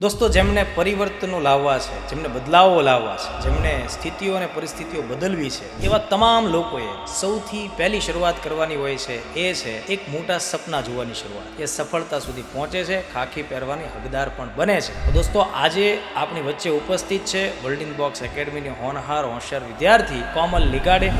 દોસ્તો, જેમને પરિવર્તનો લાવવા છે, જેમને બદલાવો લાવવા છે, જેમને સ્થિતિઓ અને પરિસ્થિતિઓ બદલવી છે, એવા તમામ લોકોએ સૌથી પહેલી શરૂઆત કરવાની હોય છે એ છે એક મોટા સપના જોવાની શરૂઆત. એ સફળતા સુધી પહોંચે છે, ખાખી પહેરવાની હકદાર પણ બને છે. તો દોસ્તો, આજે આપણી વચ્ચે ઉપસ્થિત છે વર્લ્ડ ઇન બોક્સ એકેડમીની હોનહાર હોશિયાર વિદ્યાર્થી કોમલ લીગાડે.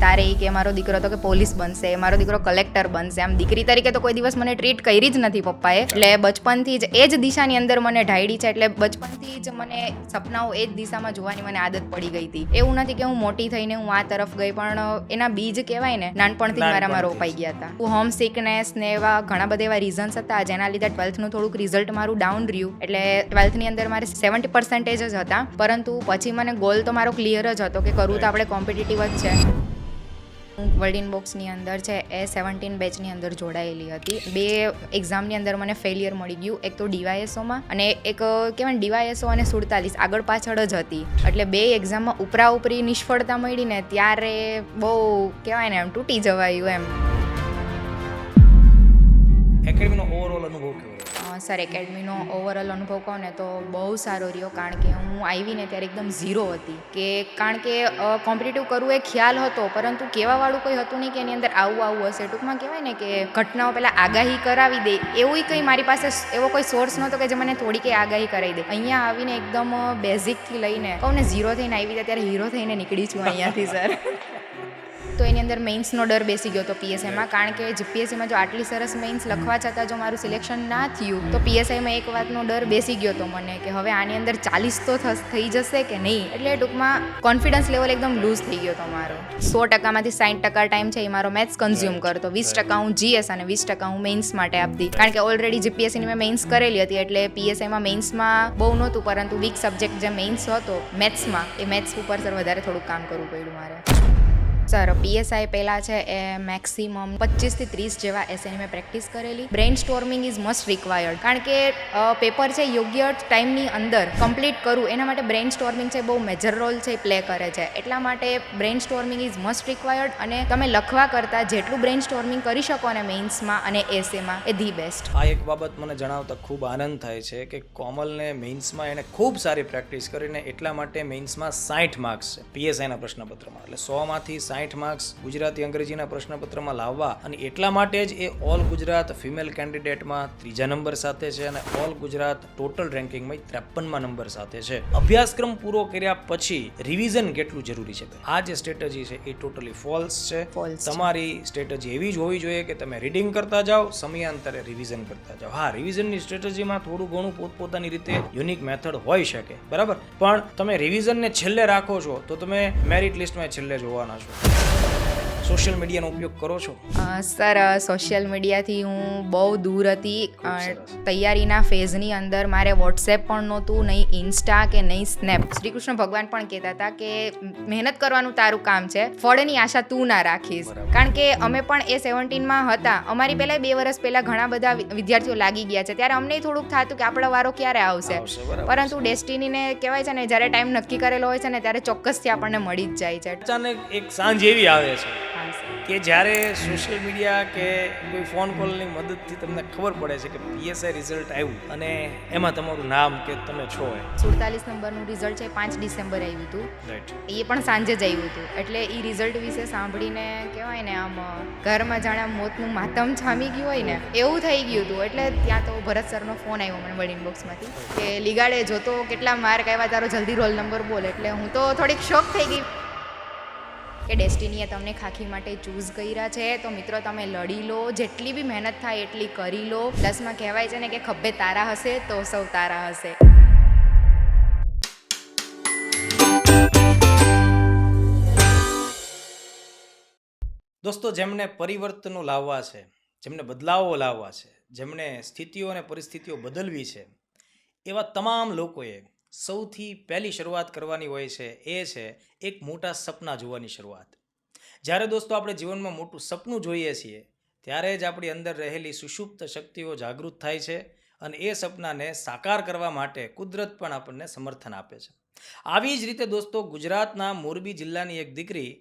તારે એ કે મારો દીકરો તો કે પોલીસ બનશે, મારો દીકરો કલેક્ટર બનશે. આમ દીકરી તરીકે તો કોઈ દિવસ મને ટ્રીટ કરી જ નથી પપ્પાએ. એટલે બચપનથી જ એ જ દિશાની અંદર મને ઢાળી છે. એટલે બચપનથી જ મને સપનાઓ એ જ દિશામાં જોવાની મને આદત પડી ગઈ હતી. એવું નથી કે હું મોટી થઈને હું આ તરફ ગઈ, પણ એના બીજ કહેવાય ને નાનપણથી જ મારામાં રોપાઈ ગયા હતા. હોમ સિકનેસ ને એવા ઘણા બધા એવા રીઝન્સ હતા જેના લીધે 12નું થોડુંક રિઝલ્ટ મારું ડાઉન રહ્યું. એટલે 12થની અંદર મારે 70% જ હતા, પરંતુ પછી મને ગોલ તો મારો ક્લિયર જ હતો કે કરવું તો આપણે કોમ્પિટિટિવ જ છે. હું વર્લ્ડ ઇન બોક્સની અંદર છે એ 17 બેચની અંદર જોડાયેલી હતી. 2 એક્ઝામની અંદર મને ફેલિયર મળી ગયું. એક તો ડીવાયએસઓમાં અને એક કહેવાય ને ડીવાયએસઓ અને 47 આગળ પાછળ જ હતી. એટલે 2 એક્ઝામમાં ઉપરા ઉપરી નિષ્ફળતા મળી ને ત્યારે બહુ કહેવાય ને એમ તૂટી જવાયું એમ. એકેડમીનો ઓવરઓલ અનુભવ કેવો? સર, એકેડમીનો ઓવરઓલ અનુભવ કહું ને તો બહુ સારો રહ્યો. કારણ કે હું આવી ને ત્યારે એકદમ ઝીરો હતી. કારણ કે કોમ્પિટિટિવ કરવું એ ખ્યાલ હતો, પરંતુ કહેવાવાળું કોઈ હતું નહીં કે એની અંદર આવું હશે. ટૂંકમાં કહેવાય ને કે ઘટનાઓ પહેલાં આગાહી કરાવી દે એવું કંઈ મારી પાસે એવો કોઈ સોર્સ નહોતો કે જે મને થોડી કંઈ આગાહી કરાવી દે. અહીંયા આવીને એકદમ બેઝિકથી લઈને કહું ને ઝીરો થઈને આવી હતા ત્યારે હીરો થઈને નીકળી છું અહીંયાથી સર. તો એની અંદર મેઇન્સનો ડર બેસી ગયો હતો પીએસઆઈમાં. કારણ કે જીપીએસસીમાં જો આટલી સરસ મેઇન્સ લખવા છતાં જો મારું સિલેક્શન ના થયું તો પીએસઆઈમાં એક વાતનો ડર બેસી ગયો હતો મને કે હવે આની અંદર 40 તો થઈ જશે કે નહીં. એટલે ટૂંકમાં કોન્ફિડન્સ લેવલ એકદમ લૂઝ થઈ ગયો હતો મારો. 100%માંથી 60% ટાઈમ છે એ મારો મેથ્સ કન્ઝ્યુમ કરતો, 20% હું જીએસ અને 20% હું મેઇન્સ માટે આપતી. કારણ કે ઓલરેડી જીપીએસસીની મેં મેઇન્સ કરેલી હતી. એટલે પીએસઆઈમાં મેઇન્સમાં બહુ નહોતું, પરંતુ વીક સબ્જેક્ટ જે મેઇન્સ હતો મેથ્સમાં, એ મેથ્સ ઉપર સર વધારે થોડુંક કામ કરવું પડ્યું મારે. સર, પીએસઆઈ પહેલાં છે એ મેક્સિમમ 25 થી 30 જેવા એસેની મેં પ્રેક્ટિસ કરેલી. Brain storming is must required. કારણ કે પેપર છે યોગ્ય ટાઈમની અંદર કમ્પ્લીટ કરવું એના માટે બ્રેઇન સ્ટોર્મિંગ છે બહુ મેજર રોલ છે પ્લે કરે છે. એટલા માટે brain storming is must required. અને તમે લખવા કરતાં જેટલું બ્રેઇન સ્ટોર્મિંગ કરી શકો ને મેઇન્સમાં અને એસેમાં એ ધી બેસ્ટ. આ એક બાબત મને જણાવતા ખૂબ આનંદ થાય છે કે કોમલને મેઇન્સમાં એને ખૂબ સારી પ્રેક્ટિસ કરીને એટલા માટે મેઇન્સમાં 60 માર્ક્સ છે પીએસઆઈના પ્રશ્નપત્રમાં. એટલે 100માંથી 60 માર્ક્સ ગુજરાતી અંગ્રેજીના પ્રશ્નપત્રમાં લાવવા, અને એટલા માટે જ એ ઓલ ગુજરાત ફિમેલ કેન્ડિડેટમાં 3જા નંબર સાથે છે અને ઓલ ગુજરાત ટોટલ રેન્કિંગમાં 53મા નંબર સાથે છે. અભ્યાસક્રમ પૂરો કર્યા પછી રિવિઝન કેટલું જરૂરી છે? આ જે સ્ટ્રેટેજી છે એ ટોટલી ફોલ્સ છે. તમારી સ્ટ્રેટેજી એવી જ હોવી જોઈએ કે તમે રીડિંગ કરતા જાઓ, સમયાંતરે રિવિઝન કરતા જાઓ. હા, રિવિઝનની સ્ટ્રેટેજીમાં થોડું ઘણું પોતપોતાની રીતે યુનિક મેથડ હોઈ શકે, બરાબર, પણ તમે રિવિઝનને છેલ્લે રાખો છો તો તમે મેરિટ લિસ્ટમાં છેલ્લે જોવાના છો. સોશિયલ મીડિયાનો ઉપયોગ કરો છો? સર, સોશિયલ મીડિયાથી હું બહુ દૂર હતી. તૈયારીના ફેઝની અંદર મારે વોટ્સએપ પણ નહોતું, નહીં ઇન્સ્ટા કે નહીં સ્નેપ. શ્રી કૃષ્ણ ભગવાન પણ કહેતા હતા કે મહેનત કરવાનું તારું કામ છે, ફળની આશા તું ના રાખીશ. કારણ કે અમે પણ એ 17માં હતા. અમારી પહેલાં 2 વર્ષ પહેલાં ઘણા બધા વિદ્યાર્થીઓ લાગી ગયા છે. ત્યારે અમને થોડુંક થતું કે આપણો વારો ક્યારે આવશે. પરંતુ ડેસ્ટિનીને કહેવાય છે ને, જ્યારે ટાઈમ નક્કી કરેલો હોય છે ને ત્યારે ચોક્કસથી આપણને મળી જ જાય છે. અચાનક એક સાંજ એવી આવે છે કે જ્યારે સોશિયલ મીડિયા કે કોઈ ફોન કોલની મદદથી તમને ખબર પડે છે કે પીએસઆઈ રિઝલ્ટ આવ્યું અને એમાં તમારું નામ કે તમે છો. 47 નંબરનું રિઝલ્ટ છે 5 ડિસેમ્બર આવ્યું હતું. એ પણ સાંજે જ આવ્યું હતું. એટલે એ રિઝલ્ટ વિશે સાંભળીને કહેવાય ને આમ ઘરમાં જાણે મોતનું માતમ જામી ગયું હોય ને એવું થઈ ગયું હતું. એટલે ત્યાં તો ભરત સરનો ફોન આવ્યો મને વર્લ્ડ ઇન બોક્સમાંથી કે લીગાડે જોતો કેટલા માર્ક આવ્યા તારો, જલ્દી રોલ નંબર બોલ. એટલે હું તો થોડીક શોક થઈ ગઈ કે ડેસ્ટિનીએ તમને ખાખી માટે ચૂઝ કર્યા છે. તો મિત્રો, તમે લડી લો, જેટલી બી મહેનત થાય એટલી કરી લો. પ્લસમાં કહેવાય છે ને કે ખભે તારા હશે તો સૌ તારા હશે. દોસ્તો, જેમને પરિવર્તનો લાવવા છે, જેમને બદલાવો લાવવા છે, જેમને સ્થિતિઓ અને પરિસ્થિતિઓ બદલવી છે, એવા તમામ લોકોએ સૌથી પહેલી શરૂઆત કરવાની હોય છે એ છે એક મોટા સપના જોવાની શરૂઆત. જ્યારે દોસ્તો આપણે જીવનમાં મોટું સપનું જોઈએ છીએ ત્યારે જ આપણી અંદર રહેલી સુષુપ્ત શક્તિઓ જાગૃત થાય છે અને એ સપનાને સાકાર કરવા માટે કુદરત પણ આપણને સમર્થન આપે છે. આવી જ રીતે દોસ્તો, ગુજરાતના મોરબી જિલ્લાની એક દીકરી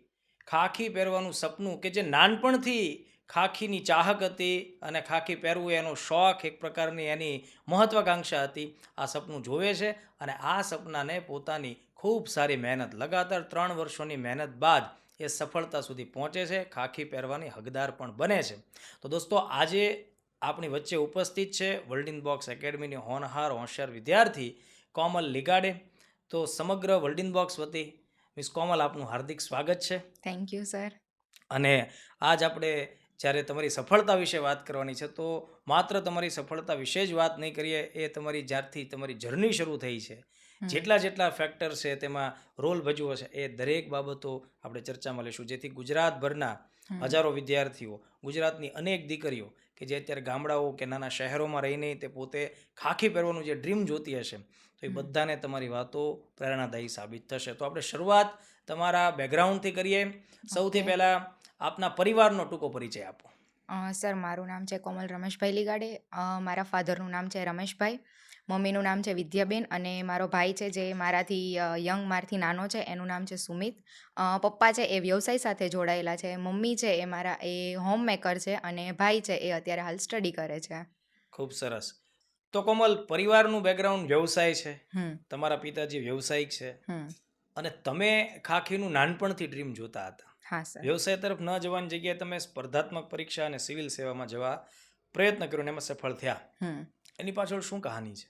ખાખી પહેરવાનું સપનું કે જે નાનપણથી ખાખીની ચાહક હતી અને ખાખી પહેરવું એનો શોખ, એક પ્રકારની એની મહત્વાકાંક્ષા હતી. આ સપનું જોવે છે અને આ સપનાને પોતાની ખૂબ સારી મહેનત, લગાતાર 3 વર્ષોની મહેનત બાદ એ સફળતા સુધી પહોંચે છે, ખાખી પહેરવાની હકદાર પણ બને છે. તો દોસ્તો, આજે આપણી વચ્ચે ઉપસ્થિત છે વર્લ્ડ બોક્સ એકેડમીની હોનહાર હોશિયાર વિદ્યાર્થી કોમલ લીગાડે. તો સમગ્ર વર્લ્ડ બોક્સ વતી મિસ કોમલ, આપનું હાર્દિક સ્વાગત છે. Thank you sir. અને આજ આપણે જ્યારે તમારી સફળતા વિશે વાત કરવાની છે, તો માત્ર તમારી સફળતા વિશે જ વાત નહીં કરીએ, એ તમારી જ્યારથી તમારી જર્ની શરૂ થઈ છે, જેટલા ફેક્ટર છે તેમાં રોલ ભજવો છે, એ દરેક બાબતો આપણે ચર્ચામાં લઈશું, જેથી ગુજરાતભરના હજારો વિદ્યાર્થીઓ, ગુજરાતની અનેક દીકરીઓ કે જે અત્યારે ગામડાઓ કે નાના શહેરોમાં રહીને તે પોતે ખાખી પહેરવાનું જે ડ્રીમ જોતી હશે, તો એ બધાને તમારી વાતો પ્રેરણાદાયી સાબિત થશે. તો આપણે શરૂઆત તમારા બેકગ્રાઉન્ડથી કરીએ. સૌથી પહેલાં આપના પરિવારનો ટૂંકો પરિચય આપો. સર, મારું નામ છે કોમલ રમેશભાઈ લીગાડે. મારા ફાધરનું નામ છે રમેશભાઈ, મમ્મીનું નામ છે વિદ્યાબેન, અને મારો ભાઈ છે જે મારાથી યંગ, મારથી નાનો છે, એનું નામ છે સુમિત. પપ્પા છે એ વ્યવસાય સાથે જોડાયેલા છે, મમ્મી છે એ મારા હોમ મેકર છે, અને ભાઈ છે એ અત્યારે હાલ સ્ટડી કરે છે. ખૂબ સરસ. તો કોમલ, પરિવારનું બેકગ્રાઉન્ડ વ્યવસાય છે, હમ તમારા પિતાજી વ્યવસાયિક છે, હમ અને તમે ખાખીનું નાનપણથી ડ્રીમ જોતા હતા. હા સર. વ્યવસાય તરફ ન જવાની જગ્યાએ તમે સ્પર્ધાત્મક પરીક્ષા અને સિવિલ સેવામાં જવા પ્રયત્ન કર્યો અને એમાં સફળ થયા. એની પાછળ શું કહાની છે?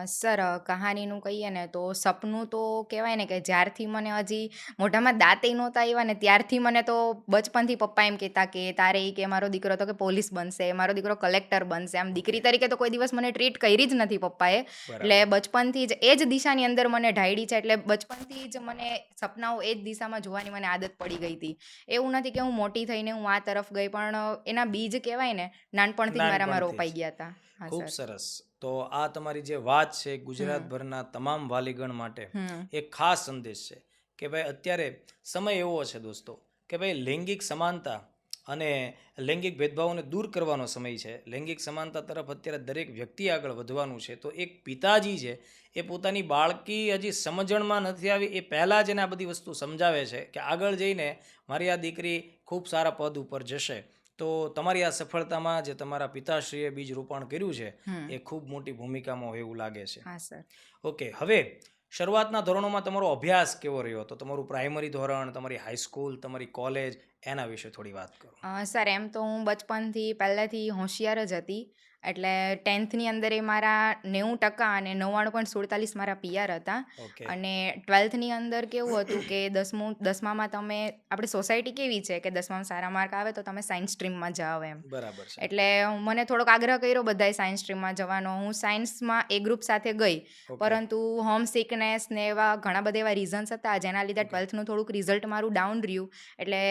સર, કહાનીનું કહીએ ને તો સપનું તો કહેવાય ને કે જ્યારથી મને હજી મોઢામાં દાંતે નહોતા આવ્યા ને ત્યારથી મને તો બચપનથી પપ્પા એમ કહેતા કે તારે કે મારો દીકરો તો કે પોલીસ બનશે, મારો દીકરો કલેક્ટર બનશે. આમ દીકરી તરીકે તો કોઈ દિવસ મને ટ્રીટ કરી જ નથી પપ્પાએ. એટલે બચપનથી જ એ જ દિશાની અંદર મને ઢાળી છે. એટલે બચપનથી જ મને સપનાઓ એ જ દિશામાં જોવાની મને આદત પડી ગઈ હતી. એવું નથી કે હું મોટી થઈને હું આ તરફ ગઈ, પણ એના બીજ કહેવાય ને નાનપણથી જ મારામાં રોપાઈ ગયા હતા. ખૂબ સરસ. તો આ તમારી જે વાત છે ગુજરાતભરના તમામ વાલીગણ માટે એક ખાસ સંદેશ છે કે ભાઈ અત્યારે સમય એવો છે દોસ્તો કે ભાઈ લૈંગિક સમાનતા અને લૈંગિક ભેદભાવોને દૂર કરવાનો સમય છે. લૈંગિક સમાનતા તરફ અત્યારે દરેક વ્યક્તિ આગળ વધવાનું છે. તો એક પિતાજી છે એ પોતાની બાળકી હજી સમજણમાં નથી આવી એ પહેલાં જ એને આ બધી વસ્તુ સમજાવે છે કે આગળ જઈને મારી આ દીકરી ખૂબ સારા પદ ઉપર જશે. તો તમારી આ સફળતામાં જે તમારા પિતાશ્રીએ બીજ રોપણ કર્યું છે એ ખૂબ મોટી ભૂમિકામાં હોય એવું લાગે છે. હા સર. ઓકે, હવે શરૂઆતના ધોરણોમાં તમારો અભ્યાસ કેવો રહ્યો હતો? તમારું પ્રાઇમરી ધોરણ, તમારી હાઈસ્કૂલ, તમારી કોલેજ, એના વિશે થોડી વાત કરો. સર, એમ તો હું બચપનથી પહેલેથી હોશિયાર જ હતી. એટલે 10th અંદર એ મારા 90% અને 99.47 મારા પીઆર હતા. અને 12th અંદર કેવું હતું કે દસમામાં તમે, આપણી સોસાયટી કેવી છે કે 10મામાં સારા માર્ક આવે તો તમે સાયન્સ સ્ટ્રીમમાં જાઓ એમ. બરાબર છે. એટલે મને થોડોક આગ્રહ કર્યો બધાએ સાયન્સ સ્ટ્રીમમાં જવાનો. હું સાયન્સમાં એ ગ્રુપ સાથે ગઈ, પરંતુ હોમ સિકનેસ ને એવા ઘણા બધા એવા રીઝન્સ હતા જેના લીધે 12thનું થોડુંક રિઝલ્ટ મારું ડાઉન રહ્યું. એટલે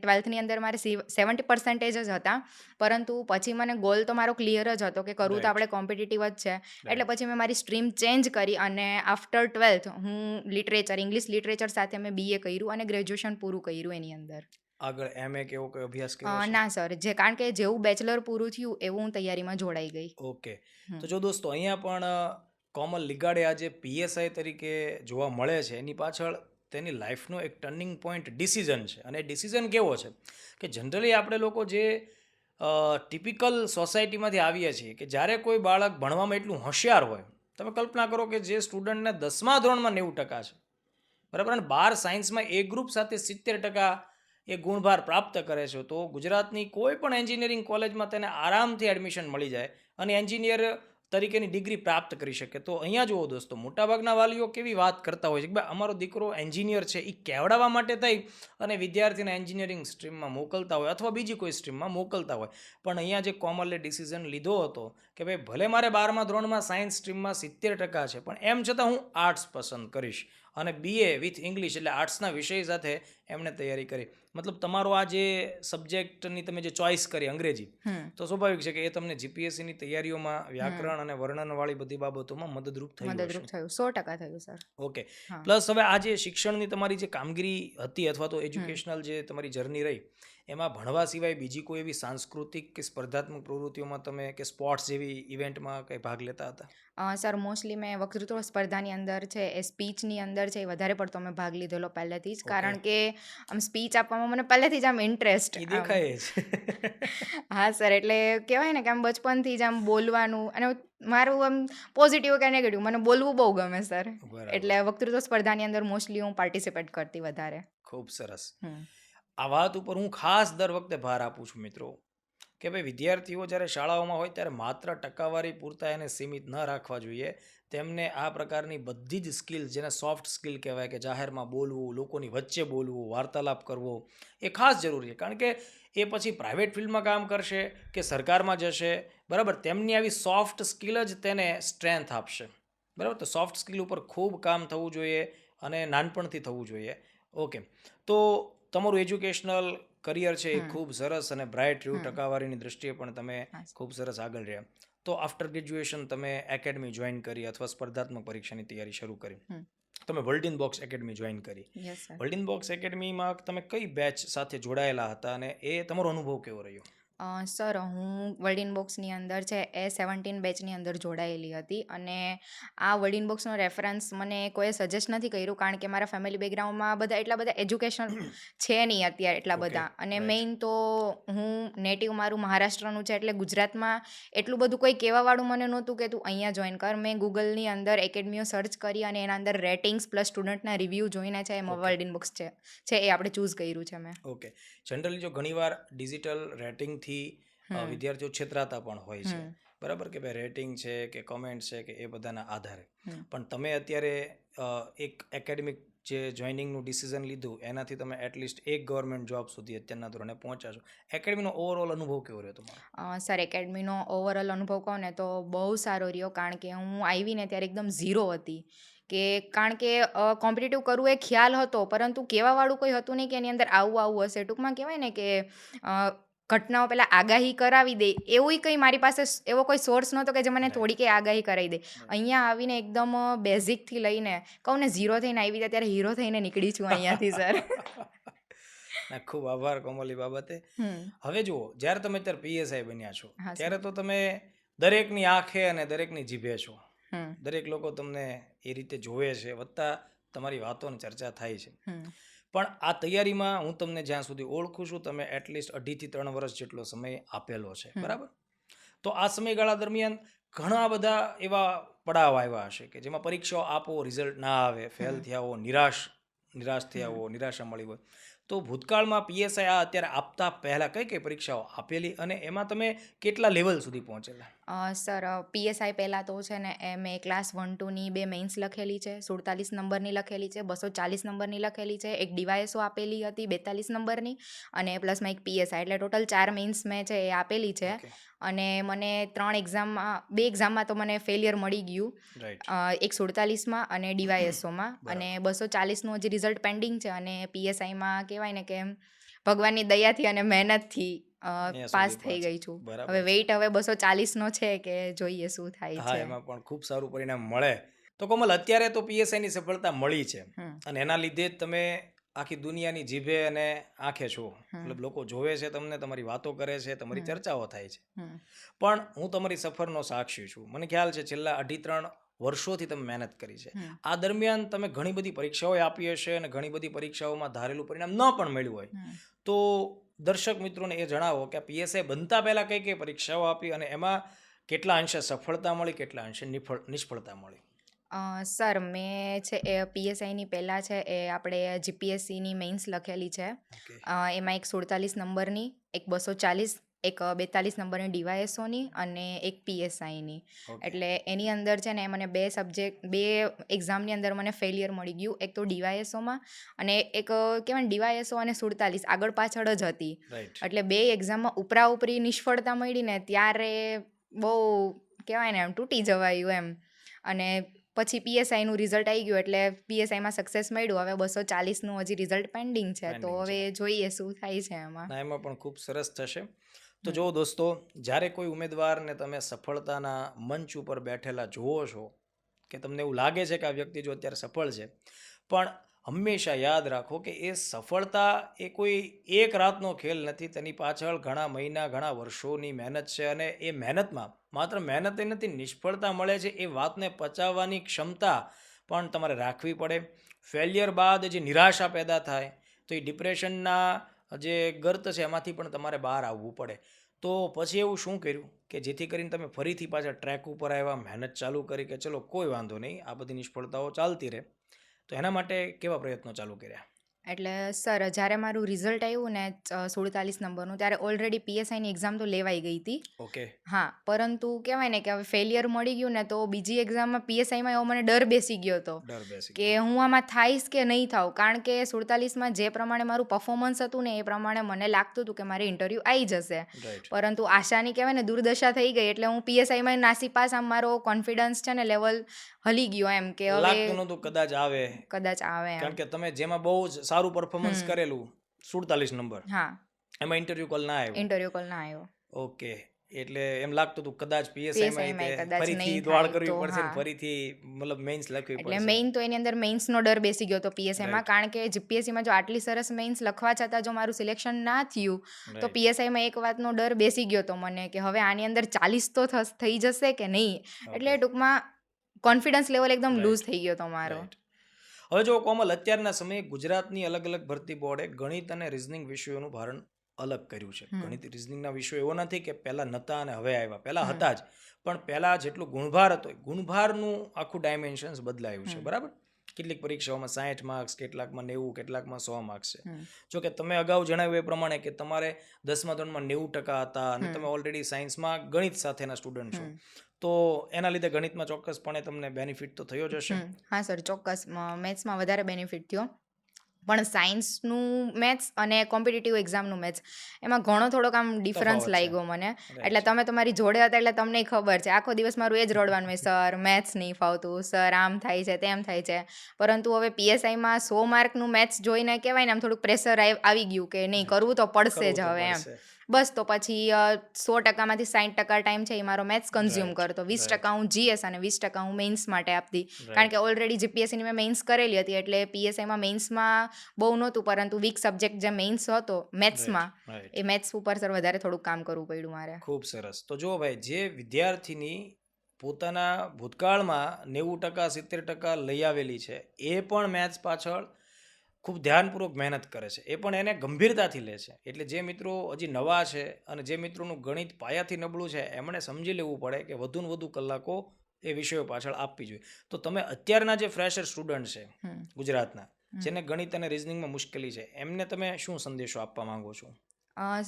12thની અંદર મારે 70% જ હતા, પરંતુ પછી મને ગોલ તો મારો ક્લિયર જ હતો કે કરવું તો આપણે કોમ્પિટિટિવ જ છે. એટલે પછી મેં મારી સ્ટ્રીમ ચેન્જ કરી અને આફ્ટર 12th હું લિટરેચર, ઇંગ્લિશ લિટરેચર સાથે મેં BA કર્યું અને ગ્રેજ્યુએશન પૂરું કર્યું એની અંદર. આગળ MA કે એવો કોઈ અભ્યાસ કર્યો છે? ના સર, કારણ કે જેવું બેચલર પૂરું થયું એવું હું તૈયારીમાં જોડાઈ ગઈ. ઓકે. તો જો દોસ્તો, અહીંયા પણ કોમલ લીગાડે આજે PSI તરીકે જોવા મળે છે, એની પાછળ તેની લાઈફનો એક ટર્નિંગ પોઈન્ટ ડિસિઝન છે. અને ડિસિઝન કેવો છે કે જનરલી આપણે લોકો જે ટિપિકલ સોસાયટીમાંથી આવીએ છીએ કે જ્યારે કોઈ બાળક ભણવામાં એટલું હોશિયાર હોય, તમે કલ્પના કરો કે જે સ્ટુડન્ટને 10મા ધોરણમાં 90% છે, બરાબર, અને 12 સાયન્સમાં એ ગ્રુપ સાથે 70% એ ગુણભાર પ્રાપ્ત કરે છે, તો ગુજરાતની કોઈ પણ એન્જિનિયરિંગ કોલેજમાં તેને આરામથી એડમિશન મળી જાય અને એન્જિનિયર તરીકેની ડિગ્રી પ્રાપ્ત કરી શકે. તો અહીંયા જુઓ દોસ્તો, મોટાભાગના વાલીઓ કેવી વાત કરતા હોય છે કે ભાઈ અમારો દીકરો એન્જિનિયર છે, એ કહેવડાવવા માટે થઈ અને વિદ્યાર્થીને એન્જિનિયરિંગ સ્ટ્રીમમાં મોકલતા હોય અથવા બીજી કોઈ સ્ટ્રીમમાં મોકલતા હોય. પણ અહીંયા જે કોમલે ડિસિઝન લીધો હતો કે ભાઈ ભલે મારે 12મા ધોરણમાં સાયન્સ સ્ટ્રીમમાં 70% છે, પણ એમ છતાં હું આર્ટ્સ પસંદ કરીશ, અને BA વિથ ઇંગ્લિશ એટલે આર્ટ્સના વિષય સાથે એમણે તૈયારી કરી. મતલબ તમારો આ જે સબ્જેક્ટની તમે જે ચોઇસ કરી અંગ્રેજી, તો સ્વાભાવિક છે કે એ તમને GPSCની તૈયારીઓમાં વ્યાકરણ અને વર્ણનવાળી બધી બાબતોમાં મદદરૂપ થયું. 100% થયું સર. ઓકે. પ્લસ હવે આ જે શિક્ષણની તમારી જે કામગીરી હતી અથવા તો એજ્યુકેશનલ જે તમારી જર્ની રહી, એમાં ભણવા સિવાય બીજી કોઈ એવી સાંસ્કૃતિક કે સ્પર્ધાત્મક પ્રવૃત્તિઓમાં તમે કે સ્પોર્ટ્સ જેવી ઇવેન્ટમાં કંઈ ભાગ લેતા હતા? સર મોસ્ટલી મેં વક્તૃત્વ સ્પર્ધાની અંદર છે એ સ્પીચની અંદર છે એ વધારે પડતો મેં ભાગ લીધેલો પહેલેથી જ, કારણ કે આમ સ્પીચ આપવામાં મને પહેલેથી જ આમ ઇન્ટરેસ્ટ. એ દેખાય જ. હા સર, એટલે કહેવાય ને કે આમ બચપનથી જ આમ બોલવાનું, અને મારું આમ પોઝિટિવ કે નેગેટિવ મને બોલવું બહુ ગમે સર. બરાબર. એટલે વક્તૃત્વ સ્પર્ધાની અંદર મોસ્ટલી હું પાર્ટિસિપેટ કરતી વધારે. ખૂબ સરસ. હમ. આ વાત ઉપર હું ખાસ દર વખતે ભાર આપું છું મિત્રો, કે ભાઈ વિદ્યાર્થીઓ જ્યારે શાળાઓમાં હોય ત્યારે માત્ર ટકાવારી પૂરતા એને સીમિત ન રાખવા જોઈએ. તેમને આ પ્રકારની બધી જ સ્કિલ, જેને સોફ્ટ સ્કિલ કહેવાય, કે જાહેરમાં બોલવું, લોકોની વચ્ચે બોલવું, વાર્તાલાપ કરવો, એ ખાસ જરૂરી છે. કારણ કે એ પછી પ્રાઇવેટ ફિલ્ડમાં કામ કરશે કે સરકારમાં જશે, બરાબર, તેમની આવી સોફ્ટ સ્કિલ જ તેને સ્ટ્રેન્થ આપશે. બરાબર, તો સોફ્ટ સ્કિલ ઉપર ખૂબ કામ થવું જોઈએ અને નાનપણથી થવું જોઈએ. ઓકે, તો તમારું એજ્યુકેશનલ કરિયર છે એ ખૂબ સરસ અને બ્રાઇટ રહ્યું. ટકાવારીની દ્રષ્ટિએ પણ તમે ખૂબ સરસ આગળ રહ્યા. તો આફ્ટર ગ્રેજ્યુએશન તમે એકેડમી જોઈન કરી અથવા સ્પર્ધાત્મક પરીક્ષાની તૈયારી શરૂ કરી. તમે વર્લ્ડ બોક્સ એકેડમી જોઈન કરી. Yes sir. વર્લ્ડ બોક્સ એકેડમીમાં તમે કઈ બેચ સાથે જોડાયેલા હતા અને એ તમારો અનુભવ કેવો રહ્યો? સર, હું વર્લ્ડ બોક્સની અંદર છે એ 17 બેચની અંદર જોડાયેલી હતી, અને આ વર્લ્ડ બોક્સનો રેફરન્સ મને કોઈ સજેસ્ટ નથી કર્યું, કારણ કે મારા ફેમિલી બેકગ્રાઉન્ડમાં બધા એટલા બધા એજ્યુકેશન છે નહીં અત્યારે એટલા બધા. અને મેઇન તો હું નેટિવ મારું મહારાષ્ટ્રનું છે, એટલે ગુજરાતમાં એટલું બધું કોઈ કહેવાવાળું મને નહોતું કે તું અહીંયા જોઈન કર. મેં ગૂગલની અંદર એકેડમીઓ સર્ચ કરી અને એના અંદર રેટિંગ્સ પ્લસ સ્ટુડન્ટના રિવ્યૂ જોઈને છે એમાં વર્લ્ડ બોક્સ છે એ આપણે ચૂઝ કર્યું છે મેં. ઓકે, જનરલી જો ઘણીવાર ડિજિટલ રેટિંગથી વિદ્યાર્થીઓ છેતરાતા પણ હોય છે, બરાબર, કે ભાઈ રેટિંગ છે કે કમેન્ટ છે કે એ બધાના આધારે. પણ તમે અત્યારે એક એકેડેમિક જે જોઈનિંગનું ડિસિઝન લીધું, એનાથી તમે એટલીસ્ટ એક ગવર્મેન્ટ જોબ સુધી અત્યારના ધોરણે પહોંચ્યા છો. એકેડમીનો ઓવરઓલ અનુભવ કેવો રહ્યો તમારો? સર, એકેડમીનો ઓવરઓલ અનુભવ કહું ને તો બહુ સારો રહ્યો, કારણ કે હું આવીને ત્યારે એકદમ ઝીરો હતી. કારણ કે કોમ્પિટિટિવ કરવું એ ખ્યાલ હતો, પરંતુ કહેવાવાળું કોઈ હતું નહીં કે એની અંદર આવું હશે. ટૂંકમાં કહેવાય ને કે ઘટનાઓ પહેલાં આગાહી કરાવી દે, એવું કંઈ મારી પાસે એવો કોઈ સોર્સ નહોતો કે જે મને થોડી કંઈ આગાહી કરાવી દે. અહીંયા આવીને એકદમ બેઝિકથી લઈને કહું ને ઝીરો થઈને આવી હતા, ત્યારે હીરો થઈને નીકળી છું અહીંયાથી સર. ખૂબ આભાર કોમલી બાબતે. હવે જુઓ, જ્યારે તમે અત્યારે પીએસઆઈ બન્યા છો ત્યારે તો તમે દરેકની આંખે અને દરેકની જીભે છો. દરેક લોકો તમને એ રીતે જોવે છે, વત્તા તમારી વાતોની ચર્ચા થાય છે. પણ આ તૈયારીમાં હું તમને જ્યાં સુધી ઓળખું છું, તમે એટલીસ્ટ 2.5 થી 3 વર્ષ જેટલો સમય આપેલો છે, બરાબર? તો આ સમયગાળા દરમિયાન ઘણા બધા એવા પડાવ આવ્યા હશે કે જેમાં પરીક્ષાઓ આપો, રિઝલ્ટ ના આવે, ફેલ થયા હો, નિરાશ થયા હો, નિરાશા મળી હોય. તો ભૂતકાળમાં પીએસઆઈ આ અત્યારે આપતા પહેલાં કઈ કઈ પરીક્ષાઓ આપેલી અને એમાં તમે કેટલા લેવલ સુધી પહોંચેલા? સર, પીએસઆઈ પહેલાં તો છે ને એ મેં ક્લાસ 1-2ની 2 મેઇન્સ લખેલી છે, 47 નંબરની લખેલી છે, 240 નંબરની લખેલી છે, એક ડીવાયએસઓ આપેલી હતી 42 નંબરની, અને પ્લસમાં એક પીએસઆઈ, એટલે ટોટલ 4 મેઇન્સ મેં છે એ આપેલી છે. અને મને 2 એક્ઝામમાં તો મને ફેલિયર મળી ગયું, એક 47માં અને ડીવાયએસઓમાં, અને 240નું હજી રિઝલ્ટ પેન્ડિંગ છે. અને પીએસઆઈમાં કહેવાય ને કે ભગવાનની દયાથી અને મહેનતથી પાસ થઈ ગઈ છું. હવે વેઇટ 240નો છે કે જોઈએ શું થાય છે. એમાં પણ ખૂબ સારું પરિણામ મળે. તો કોમલ, અત્યારે તો પીએસઆઈની સફળતા મળી છે અને એના લીધે જ તમે આખી દુનિયાની જીભે અને આંખે છો. મતલબ લોકો જોવે છે તમને, તમારી વાતો કરે છે, તમારી ચર્ચાઓ થાય છે. પણ હું તમારી સફરનો સાક્ષી છું. મને ખ્યાલ છે છેલ્લા 2.5-3 વર્ષોથી તમે મહેનત કરી છે. આ દરમિયાન તમે ઘણી બધી પરીક્ષાઓ આપી હશે અને ઘણી બધી પરીક્ષાઓમાં ધારેલું પરિણામ ન પણ મળ્યું હોય. તો દર્શક મિત્રોને એ જણાવો કે પીએસઆઈ બનતા પહેલાં કઈ કઈ પરીક્ષાઓ આપી અને એમાં કેટલા અંશે સફળતા મળી, કેટલા અંશે નિષ્ફળતા મળી? સર, મેં છે એ પીએસઆઈની પહેલાં છે એ આપણે જીપીએસસીની મેઇન્સ લખેલી છે. એમાં એક 47 નંબરની, એક 240, એક 42 નંબરની ડીવાયએસઓની અને એક પીએસઆઈની. એટલે એની અંદર છે ને મને 2 એક્ઝામની અંદર મને ફેલિયર મળી ગયું. એક તો ડીવાયએસઓમાં, અને એક કહેવાય ને ડીવાયએસઓ અને 47 આગળ પાછળ જ હતી. એટલે 2 એક્ઝામમાં ઉપરી નિષ્ફળતા મળી ને ત્યારે બહુ કહેવાય ને એમ તૂટી જવાયું એમ. અને પછી પીએસઆઈનું રિઝલ્ટ આવી ગયું, એટલે પીએસઆઈમાં સક્સેસ મળ્યું. હવે 240નું હજી રિઝલ્ટ પેન્ડિંગ છે, તો હવે જોઈએ શું થાય છે એમાં. એમાં પણ ખૂબ સરસ થશે. તો જો દોસ્તો, જ્યારે કોઈ ઉમેદવારને તમે સફળતાના મંચ ઉપર બેઠેલા જુઓ છો, કે તમને એવું લાગે છે કે આ વ્યક્તિ જો અત્યારે સફળ છે, પણ હંમેશા યાદ રાખો કે એ સફળતા એ કોઈ એક રાતનો ખેલ નથી, તેની પાછળ ઘણા મહિના ઘણા વર્ષોની મહેનત છે. અને એ મહેનતમાં માત્ર મહેનત એ નથી, નિષ્ફળતા મળે છે એ વાતને પચાવવાની ક્ષમતા પણ તમારે રાખવી પડે. ફેલિયર બાદ જે નિરાશા પેદા થાય તો એ ડિપ્રેશનના જે ગર્ત છે એમાંથી પણ તમારે બહાર આવવું પડે. તો પછી એવું શું કર્યું કે જેથી કરીને તમે ફરીથી પાછા ટ્રેક ઉપર આવ્યા, મહેનત ચાલુ કરી કે ચલો કોઈ વાંધો નહીં, આ બધી નિષ્ફળતાઓ ચાલતી રહે. તો એના માટે કેવા પ્રયત્નો ચાલુ કર્યા? એટલે સર જ્યારે મારું રિઝલ્ટ આવ્યું ને 47 નંબરનું, ત્યારે ઓલરેડી પીએસઆઈની એક્ઝામ તો લેવાઈ ગઈ હતી. ઓકે. હા, પરંતુ કહેવાય ને કે હવે ફેલિયર મળી ગયું ને તો બીજી એક્ઝામમાં પીએસઆઈમાં એવો મને ડર બેસી ગયો હતો ડર બેસી કે હું આમાં થાઈશ કે નહીં થાવ. કારણ કે 47માં જે પ્રમાણે મારું પરફોર્મન્સ હતું ને એ પ્રમાણે મને લાગતું હતું કે મારે ઇન્ટરવ્યૂ આવી જશે. રાઈટ. પરંતુ આશાની કહેવાય ને દુર્દશા થઈ ગઈ, એટલે હું પીએસઆઈમાં નાસીપાસ, આમ મારો કોન્ફિડન્સ છે ને લેવલ હલી ગયો એમ કે હવે લાગતું નહોતું કદાચ આવે, કદાચ આવે એમ. કારણ કે તમે જેમાં બહુ જ સારું પરફોર્મન્સ કરેલું 47 નંબર, હા, એમાં ઇન્ટરવ્યુ કોલ ના આવ્યો. ઇન્ટરવ્યૂ કોલ ના આવ્યો. ઓકે. એટલે એમ લાગતું હતું કદાચ પીએસઆઈમાં કદાચ ફરીથી નહીં દોડ થાય કરવી તો પડશે ને હા. ફરીથી મતલબ મેઇન્સ લખવી એટલે પડશે. મેઇન તો એની અંદર મેઇન્સનો ડર બેસી ગયો હતો પીએસઆઈમાં. કારણ કે જીપીએસસીમાં જો આટલી સરસ મેઇન્સ લખવા છતાં જો મારું સિલેક્શન ના થયું તો Right. પીએસઆઈમાં એક વાતનો ડર બેસી ગયો હતો મને કે હવે આની અંદર 40 તો થઈ જશે કે નહીં. એટલે Okay. ટૂંકમાં કોન્ફિડન્સ લેવલ એકદમ Right. લૂઝ થઈ ગયો હતો મારો. Right. હવે જો કોમલ, અત્યારના સમયે ગુજરાતની અલગ અલગ ભરતી બોર્ડે ગણિત અને રિઝનિંગ વિષયોનું ભારણ અલગ કર્યું છે. ગણિત રિઝનિંગના વિષયો એવો નથી કે પહેલા નહોતા અને હવે આવ્યા, પહેલા હતા જ, પણ પહેલા જેટલું ગુણભાર હતો એ ગુણભારનું આખું ડાયમેન્શન્સ બદલાયું છે. બરાબર? કેટલીક પરીક્ષાઓમાં 60 માર્ક્સ, કેટલાકમાં 90, કેટલાકમાં 100 માર્ક્સ છે. જો કે તમે અગાઉ જણાવ્યું એ પ્રમાણે કે તમારે 10મા ધોરણમાં 90% હતા અને તમે ઓલરેડી સાયન્સમાં ગણિત સાથેના સ્ટુડન્ટ છો, તો એના લીધે ગણિતમાં ચોક્કસપણે તમને બેનિફિટ તો થયો જ હશે. હા સર, ચોક્કસ. મેથ્સમાં વધારે બેનિફિટ થયો, પણ સાયન્સનું મેથ્સ અને કોમ્પિટિટિવ એક્ઝામનું મેથ્સ એમાં ઘણો થોડોક આમ ડિફરન્સ તફાવત છે. લાગ્યો મને. એટલે તમે તમારી જોડે હતા એટલે તમને ખબર છે, આખો દિવસ મારું એ જ રડવાનું હોય, સર મેથ્સ નહીં ફાવતું, સર આમ થાય છે તેમ થાય છે. પરંતુ હવે પીએસઆઈમાં 100 માર્કનું મેથ્સ જોઈને કહેવાય ને આમ થોડુંક પ્રેશર આવી ગયું કે નહીં, કરવું તો પડશે જ હવે એમ. બસ તો પછી 100%માંથી 60% ટાઈમ છે એ મારો મેથ્સ કન્ઝ્યુમ કરતો, 20% હું જીએસ અને 20% હું મેઇન્સ માટે આપતી. કારણ કે ઓલરેડી જીપીએસસીની મેં મેઇન્સ કરેલી હતી, એટલે પીએસઆઈમાં મેઇન્સમાં બહુ નહોતું, પરંતુ વીક સબ્જેક્ટ જે મેઇન્સ હતો મેથ્સમાં, એ મેથ્સ ઉપર સર વધારે થોડુંક કામ કરવું પડ્યું મારે. ખૂબ સરસ. તો જો ભાઈ, જે વિદ્યાર્થીની પોતાના ભૂતકાળમાં 90% 70% લઈ આવેલી છે, એ પણ મેથ્સ પાછળ ખૂબ ધ્યાનપૂર્વક મહેનત કરે છે, એ પણ એને ગંભીરતાથી લે છે. એટલે જે મિત્રો હજી નવા છે અને જે મિત્રોનું ગણિત પાયાથી નબળું છે, એમણે સમજી લેવું પડે કે વધુને વધુ કલાકો એ વિષયો પાછળ આપવી જોઈએ. તો તમે અત્યારના જે ફ્રેશર સ્ટુડન્ટ છે ગુજરાતના, જેને ગણિત અને રિઝનિંગમાં મુશ્કેલી છે, એમને તમે શું સંદેશો આપવા માંગો છો?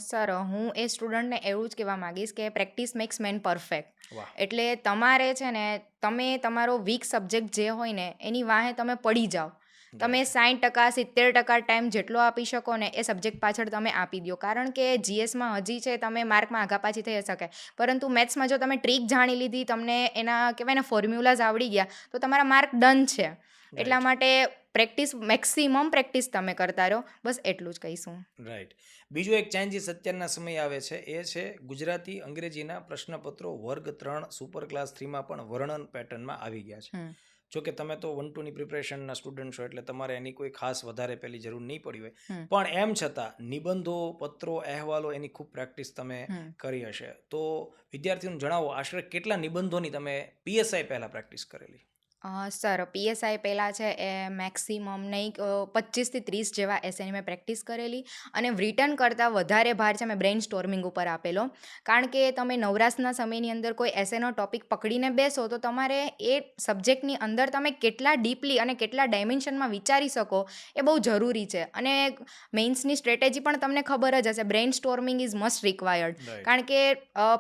સર, હું એ સ્ટુડન્ટને એવું જ કહેવા માંગીશ કે પ્રેક્ટિસ મેક્સ મેન પરફેક્ટ. વાહ. એટલે તમારે છે ને, તમે તમારો વીક સબ્જેક્ટ જે હોય ને એની વાહે તમે પડી જાઓ. તમે 60% 70% ટાઈમ જેટલો આપી શકો ને એ સબ્જેક્ટ પાછળ તમે આપી દો. કારણ કે જીએસમાં હજી છે તમે માર્કમાં આગા પાછી થઈ શકે, પરંતુ મેથ્સમાં જો તમે ટ્રીક જાણી લીધી, તમને એના કહેવાય ને ફોર્મ્યુલાઝ આવડી ગયા, તો તમારા માર્ક ડન છે. એટલા માટે પ્રેક્ટિસ, મેક્સિમમ પ્રેક્ટિસ તમે કરતા રહો, બસ એટલું જ કહીશું. રાઈટ. બીજું એક ચેન્જીસ અત્યારના સમયે આવે છે, એ છે ગુજરાતી અંગ્રેજીના પ્રશ્નપત્રો વર્ગ 3 સુપર ક્લાસ 3માં પણ વર્ણન પેટર્નમાં આવી ગયા છે. જો કે તમે તો 1-2 ની પ્રિપરેશનના સ્ટુડન્ટ છો, એટલે તમારે એની કોઈ ખાસ વધારે પેલી જરૂર નહીં પડી હોય, પણ એમ છતાં નિબંધો, પત્રો, અહેવાલો એની ખૂબ પ્રેક્ટિસ તમે કરી હશે. તો વિદ્યાર્થીઓને જણાવો, આશરે કેટલા નિબંધોની તમે પીએસઆઈ પહેલાં પ્રેક્ટિસ કરેલી? સર, પીએસઆઈ પહેલાં છે એ મેક્સિમમ નહીં 25 થી 30 જેવા એસેની મેં પ્રેક્ટિસ કરેલી, અને રિટર્ન કરતાં વધારે ભાર છે મેં બ્રેઇન સ્ટોર્મિંગ ઉપર આપેલો. કારણ કે તમે નવરાશના સમયની અંદર કોઈ એસેનો ટોપિક પકડીને બેસો તો તમારે એ સબ્જેક્ટની અંદર તમે કેટલા ડીપલી અને કેટલા ડાયમેન્શનમાં વિચારી શકો એ બહુ જરૂરી છે. અને મેઇન્સની સ્ટ્રેટેજી પણ તમને ખબર જ હશે, brain storming is must required. કારણ કે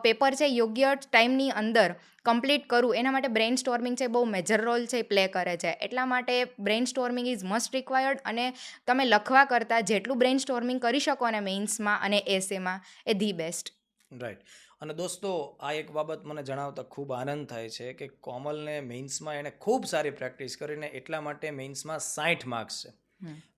પેપર છે યોગ્ય ટાઈમની અંદર કમ્પ્લીટ કરું, એના માટે બ્રેઇન સ્ટોર્મિંગ છે બહુ મેજર રોલ છે પ્લે કરે છે. એટલા માટે brain storming is must required, અને તમે લખવા કરતાં જેટલું બ્રેઇન સ્ટોર્મિંગ કરી શકો ને મેઇન્સમાં અને એસેમાં, એ ધી બેસ્ટ. રાઈટ. અને દોસ્તો, આ એક બાબત મને જણાવતા ખૂબ આનંદ થાય છે કે કોમલને મેઇન્સમાં એણે ખૂબ સારી પ્રેક્ટિસ કરીને એટલા માટે મેઇન્સમાં 60 માર્ક્સ છે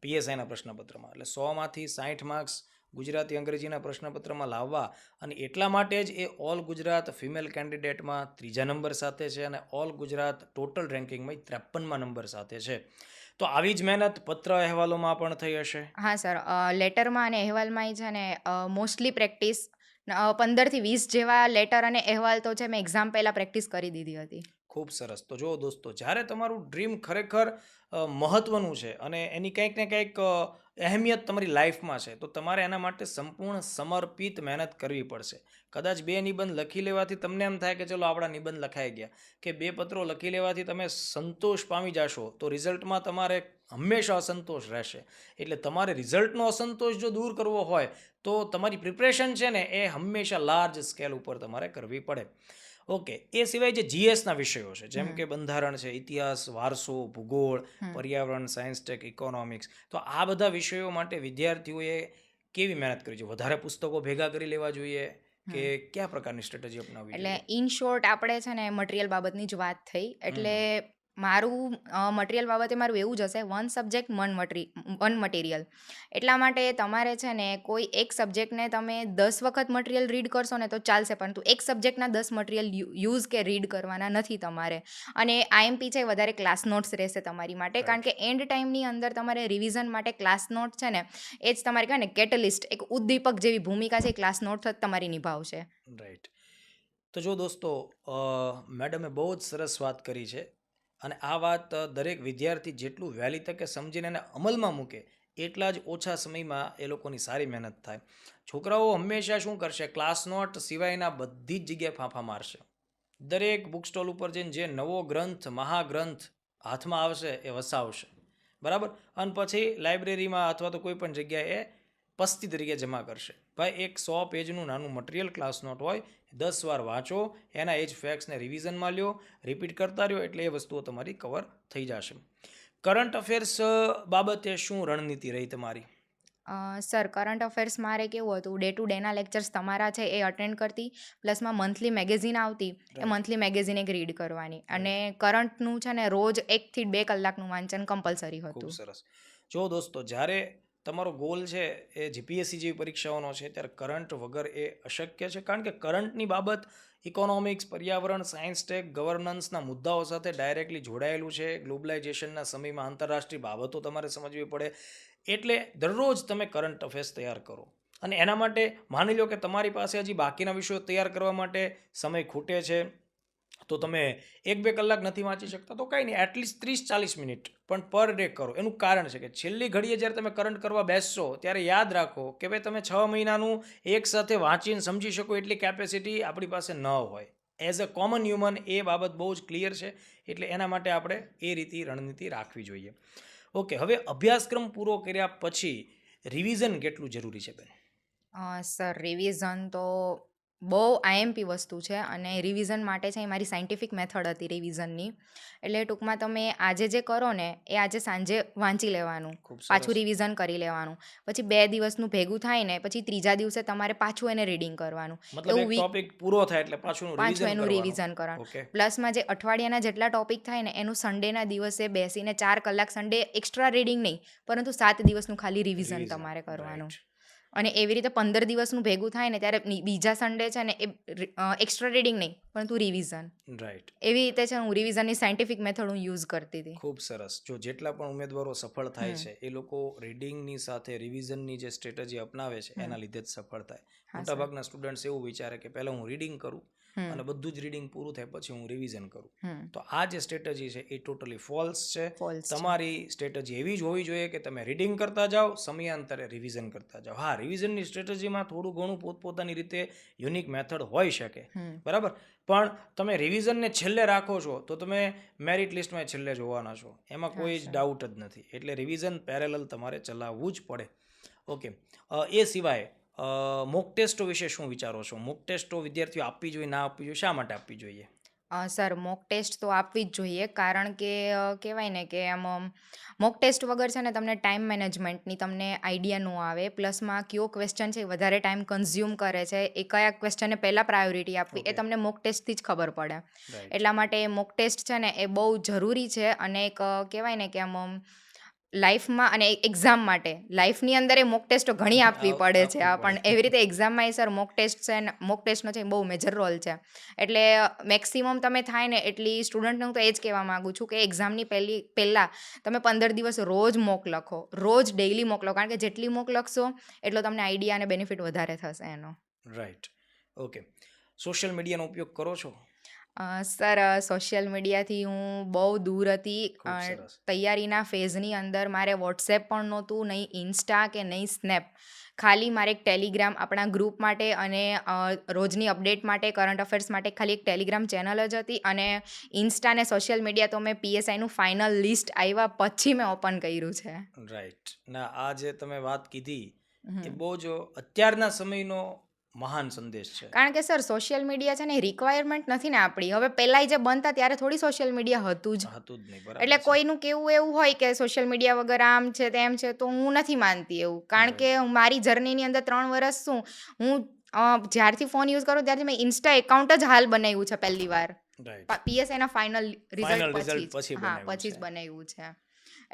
પીએસઆઈના પ્રશ્નપત્રમાં. એટલે 100માંથી 60 માર્ક્સ ગુજરાતી અંગ્રેજીના પ્રશ્નપત્રમાં લાવવા અને એટલા માટે જ એ ઓલ ગુજરાત ફિમેલ કેન્ડિડેટમાં 3જા નંબર સાથે છે અને ઓલ ગુજરાત ટોટલ રેન્કિંગમાં 53મા નંબર સાથે છે. તો આવી જ મહેનત પત્ર અહેવાલોમાં પણ થઈ હશે. હા સર, લેટરમાં અને અહેવાલમાં છે ને મોસ્ટલી પ્રેક્ટિસ 15થી 20 જેવા લેટર અને અહેવાલ તો છે મેં એક્ઝામ પહેલાં પ્રેક્ટિસ કરી દીધી હતી. ખૂબ સરસ. તો જો દોસ્તો, જ્યારે તમારું ડ્રીમ ખરેખર મહત્ત્વનું છે અને એની કંઈક ને કંઈક અહેમિયત તમારી લાઈફમાં છે, તો તમારે એના માટે સંપૂર્ણ સમર્પિત મહેનત કરવી પડશે. કદાચ 2 નિબંધ લખી લેવાથી તમને એમ થાય કે ચલો આપણા નિબંધ લખાઈ ગયા, કે 2 પત્રો લખી લેવાથી તમે સંતોષ પામી જશો, તો રિઝલ્ટમાં તમારે હંમેશા અસંતોષ રહેશે. એટલે તમારે રિઝલ્ટનો અસંતોષ જો દૂર કરવો હોય તો તમારી પ્રિપરેશન છે ને એ હંમેશા લાર્જ સ્કેલ ઉપર તમારે કરવી પડે. ઓકે, એ સિવાય જે જીએસના વિષયો છે, જેમ કે બંધારણ છે, ઇતિહાસ, વારસો, ભૂગોળ, પર્યાવરણ, સાયન્સ, ટેક, ઇકોનોમિક્સ, તો આ બધા વિષયો માટે વિદ્યાર્થીઓએ કેવી મહેનત કરવી જોઈએ? વધારે પુસ્તકો ભેગા કરી લેવા જોઈએ કે કયા પ્રકારની સ્ટ્રેટેજી અપનાવવી એટલે જોઈએ? ઇન શોર્ટ આપણે છે ને મટીરિયલ બાબતની જ વાત થઈ. એટલે મારું મટીરિયલ બાબતે મારું એવું જ હશે, વન સબ્જેક્ટ વન મટીરિયલ. એટલા માટે તમારે છે ને કોઈ એક સબ્જેક્ટને તમે 10 વખત મટીરિયલ રીડ કરશો ને તો ચાલશે, પરંતુ એક સબ્જેક્ટના 10 મટીરિયલ યુઝ કે રીડ કરવાના નથી તમારે. અને આઈએમપી છે વધારે ક્લાસ નોટ્સ રહેશે તમારી માટે, કારણ કે એન્ડ ટાઈમની અંદર તમારે રિવિઝન માટે ક્લાસ નોટ છે ને એ જ તમારે કહેવાય ને કેટલિસ્ટ, એક ઉદ્દીપક જેવી ભૂમિકા છે, ક્લાસ નોટ જ તમારી નિભાવશે. રાઈટ. તો જો દોસ્તો, મેડમે બહુ જ સરસ વાત કરી છે અને આ વાત દરેક વિદ્યાર્થી જેટલું વહેલી તકે સમજીને એને અમલમાં મૂકે એટલા જ ઓછા સમયમાં એ લોકોની સારી મહેનત થાય. છોકરાઓ હંમેશા શું કરશે? ક્લાસ નોટ સિવાયના બધી જ જગ્યાએ ફાંફા મારશે. દરેક બુક સ્ટોલ ઉપર જઈને જે નવો ગ્રંથ, મહાગ્રંથ હાથમાં આવશે એ વસાવશે, બરાબર, અને પછી લાઇબ્રેરીમાં અથવા તો કોઈ પણ જગ્યાએ પસ્તી તરીકે જમા કરશે. ભાઈ, એક 100 પેજનું નાનું મટીરિયલ ક્લાસ નોટ હોય, 10 વાર વાંચો, એના એ જ ફેક્ટ્સને રિવિઝનમાં લ્યો, રિપીટ કરતા રહ્યો, એટલે એ વસ્તુઓ તમારી કવર થઈ જશે. કરંટ અફેર્સ બાબતે શું રણનીતિ રહી તમારી? સર, કરંટ અફેર્સ મારે કેવું હતું, ડે ટુ ડેના લેક્ચર્સ તમારા છે એ અટેન્ડ કરતી, પ્લસમાં મંથલી મેગેઝિન આવતી, એ મંથલી મેગેઝિન એક રીડ કરવાની, અને કરંટનું છે ને રોજ 1 થી 2 કલાકનું વાંચન કમ્પલસરી ખૂબ હતું. સરસ. જો દોસ્તો, જ્યારે તમારો ગોલ છે એ જીપીએસસી જેવી પરીક્ષાઓનો છે, ત્યારે કરંટ વગર એ અશક્ય છે, કારણ કે કરંટની બાબત ઇકોનોમિક્સ, પર્યાવરણ, સાયન્સ, ટેક, ગવર્નન્સના મુદ્દાઓ સાથે ડાયરેક્ટલી જોડાયેલું છે. ગ્લોબલાઇઝેશનના સમયમાં આંતરરાષ્ટ્રીય બાબતો તમારે સમજવી પડે. એટલે દરરોજ તમે કરંટ અફેર્સ તૈયાર કરો, અને એના માટે માની લો કે તમારી પાસે હજી બાકીના વિષયો તૈયાર કરવા માટે સમય ખૂટે છે, તો તમે 1-2 કલાક નથી વાંચી શકતા, તો કંઈ નહીં, એટલીસ્ટ 30-40 મિનિટ પણ પર ડે કરો. એનું કારણ છે કે છેલ્લી ઘડીએ જ્યારે તમે કરંટ કરવા બેસશો ત્યારે યાદ રાખો કે ભાઈ, તમે 6 મહિનાનું એક સાથે વાંચીને સમજી શકો એટલી કેપેસિટી આપણી પાસે ન હોય. એઝ અ કોમન હ્યુમન એ બાબત બહુ જ ક્લિયર છે. એટલે એના માટે આપણે એ રીતે રણનીતિ રાખવી જોઈએ. ઓકે, હવે અભ્યાસક્રમ પૂરો કર્યા પછી રિવિઝન કેટલું જરૂરી છે બેન? સર, રિવિઝન તો બહુ આઈએમપી વસ્તુ છે, અને રિવિઝન માટે છે એ મારી સાયન્ટિફિક મેથડ હતી રિવિઝનની. એટલે ટૂંકમાં તમે આજે જે કરો ને એ આજે સાંજે વાંચી લેવાનું, ખૂબ સરસ. પાછું રિવિઝન કરી લેવાનું, પછી 2 દિવસનું ભેગું થાય ને પછી 3જા દિવસે તમારે પાછું એને રીડિંગ કરવાનું. મતલબ એક ટોપિક પૂરો થાય એટલે પાછું પાછું એનું રિવિઝન રિવિઝન કરવાનું. ઓકે. પ્લસમાં જે અઠવાડિયાના જેટલા ટોપિક થાય ને એનું સન્ડેના દિવસે બેસીને 4 કલાક, સન્ડે એક્સ્ટ્રા રીડિંગ નહીં, પરંતુ 7 દિવસનું ખાલી રિવિઝન તમારે કરવાનું. અને એવી રીતે 15 દિવસનું ભેગું થાય ને ત્યારે બીજા સન્ડે છે ને એ એક્સ્ટ્રા રીડિંગ નહીં, પરંતુ રિવિઝન. રાઈટ. એવી રીતે છે હું રિવિઝનની સાયન્ટિફિક મેથડ હું યુઝ કરતી હતી. ખૂબ સરસ. જો જેટલા પણ ઉમેદવારો સફળ થાય છે એ લોકો રીડિંગની સાથે રિવિઝનની જે સ્ટ્રેટેજી અપનાવે છે એના લીધે જ સફળ થાય. મોટાભાગના સ્ટુડન્ટ્સ એવું વિચારે કે પહેલાં હું રીડિંગ કરું અને બધું જ રીડિંગ પૂરું થાય પછી હું રિવિઝન કરું. તો આ જે સ્ટ્રેટેજી છે એ ટોટલી ફોલ્સ છે. તમારી સ્ટ્રેટેજી એવી જ હોવી જોઈએ કે તમે રીડિંગ કરતા જાઓ, સમયાંતરે રિવિઝન કરતા જાઓ. હા, રિવિઝનની સ્ટ્રેટેજીમાં થોડું ઘણું પોતપોતાની રીતે યુનિક મેથડ હોઈ શકે, બરાબર, પણ તમે રિવિઝનને છેલ્લે રાખો છો તો તમે મેરિટ લિસ્ટમાં છેલ્લે જોવાના છો, એમાં કોઈ જ ડાઉટ જ નથી. એટલે રિવિઝન પેરેલલ તમારે ચલાવવું જ પડે. ઓકે, એ સિવાય મોક ટેસ્ટો વિશે શું વિચારો છો? મોક ટેસ્ટો વિદ્યાર્થીઓ આપવી જોઈએ, ના આપવી જોઈએ, શા માટે આપવી જોઈએ? સર, મોક ટેસ્ટ તો આપવી જ જોઈએ, કારણ કે કહેવાય ને કે આમ મોક ટેસ્ટ વગર છે ને તમને ટાઈમ મેનેજમેન્ટની તમને આઈડિયા ન આવે, પ્લસમાં કયો ક્વેશ્ચન છે એ વધારે ટાઈમ કન્ઝ્યુમ કરે છે, એ કયા ક્વેશ્ચનને પહેલાં પ્રાયોરિટી આપવી એ તમને મોક ટેસ્ટથી જ ખબર પડે. એટલા માટે મોક ટેસ્ટ છે ને એ બહુ જરૂરી છે, અને એક કહેવાય ને કે આમ લાઈફમાં અને એક્ઝામ માટે લાઈફની અંદર એ મોક ટેસ્ટો ઘણી આપવી પડે છે પણ એવી રીતે એક્ઝામમાં એ સર મોક ટેસ્ટ છે ને મોક ટેસ્ટનો છે બહુ મેજર રોલ છે. એટલે મેક્સિમમ તમે થાય ને એટલી સ્ટુડન્ટને હું તો એ જ કહેવા માગું છું કે એક્ઝામની પહેલાં તમે 15 દિવસ રોજ મોક લખો, રોજ ડેઇલી મોક લખો, કારણ કે જેટલી મોક લખશો એટલો તમને આઈડિયા અને બેનિફિટ વધારે થશે એનો. રાઈટ. ઓકે. સોશિયલ મીડિયાનો ઉપયોગ કરો છો? સર સોશિયલ મીડિયાથી હું બહુ દૂર હતી. ખૂબ સરસ. તૈયારીના ફેઝની અંદર મારે વોટ્સએપ પણ નહોતું, નહીં ઇન્સ્ટા કે નહીં સ્નેપ. ખાલી મારે એક ટેલિગ્રામ આપણા ગ્રુપ માટે અને રોજની અપડેટ માટે, કરંટ અફેર્સ માટે ખાલી એક ટેલિગ્રામ ચેનલ જ હતી. અને ઇન્સ્ટા ને સોશિયલ મીડિયા તો મેં PSIનું ફાઇનલ લિસ્ટ આવ્યા પછી મેં ઓપન કર્યું છે. રાઈટ. ના, આ જે તમે વાત કીધી એ બહુ જ અત્યારના સમયનો મહાન સંદેશ છે. કારણ કે સર સોશિયલ મીડિયા છે ને રિક્વાયરમેન્ટ નથી ને આપણી. હવે પહેલાં જે બનતા ત્યારે થોડી સોશિયલ મીડિયા હતું જ. હતું જ નહીં. બરાબર. એટલે છે. કોઈનું કેવું એવું હોય કે સોશિયલ મીડિયા વગર આમ છે તેમ છે, તો હું નથી માનતી એવું. કારણ કે મારી જર્નીની અંદર 3 વર્ષ હું જ્યારથી ફોન યુઝ કરું ત્યારથી મેં ઇન્સ્ટા એકાઉન્ટ જ હાલ બનાવ્યું છે પહેલી વાર. રાઈટ. PSIના ફાઇનલ રિઝલ્ટ પછી પછી બનાવ્યું જ છે. બનાવ્યું છે.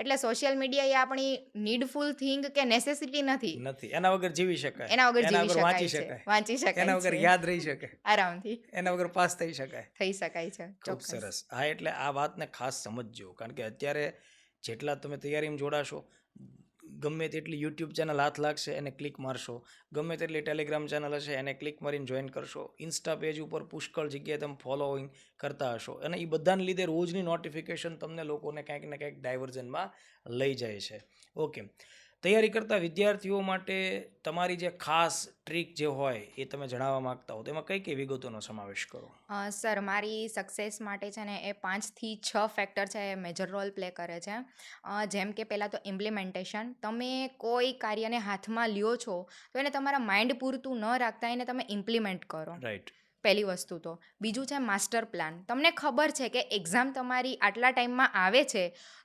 એટલે સોશિયલ મીડિયા એ આપણી નીડફુલ થિંગ કે નેસેસિટી નથી. એના વગર જીવી શકાય. એના વગર જીવી વાંચી શકાય શકાય. છે, વાંચી શકાય એના વગર છે યાદ રહી શકે. આરામથી, એના વગર પાસ થઈ શકાય. થઈ શકાય છે. ખૂબ ચોક્કસ. સરસ. હા, એટલે આ વાતને ખાસ સમજજો, કારણ કે અત્યારે જેટલા તમે તૈયારીમાં જોડાશો, ગમે તેટલી યુટ્યુબ ચેનલ હાથ લાગશે એને ક્લિક મારશો, ગમે તેટલી ટેલિગ્રામ ચેનલ હશે એને ક્લિક મારીને જોઈન કરશો, ઇન્સ્ટા પેજ ઉપર પુષ્કળ જગ્યાએ તમે ફોલોઈંગ કરતા હશો, અને એ બધાને લીધે રોજની નોટિફિકેશન તમને લોકોને ક્યાંક ને ક્યાંક ડાયવર્ઝનમાં લઈ જાય છે. ઓકે. તૈયારી કરતા વિદ્યાર્થીઓ માટે તમારી જે ખાસ ટ્રીક જે હોય એ તમે જણાવવા માંગતા હો તો એમાં કઈ કઈ વિગતોનો સમાવેશ કરો? સર મારી સક્સેસ માટે છે ને એ 5 થી 6 ફેક્ટર છે એ મેજર રોલ પ્લે કરે છે. જેમ કે પહેલાં તો ઇમ્પ્લિમેન્ટેશન. તમે કોઈ કાર્યને હાથમાં લ્યો છો તો એને તમારા માઇન્ડ પૂરતું ન રાખતા એને તમે ઇમ્પ્લિમેન્ટ કરો. રાઈટ. પહેલી વસ્તુ તો. બીજું છે માસ્ટર પ્લાન. તમને ખબર છે કે એક્ઝામ તમારી આટલા ટાઈમમાં આવે છે,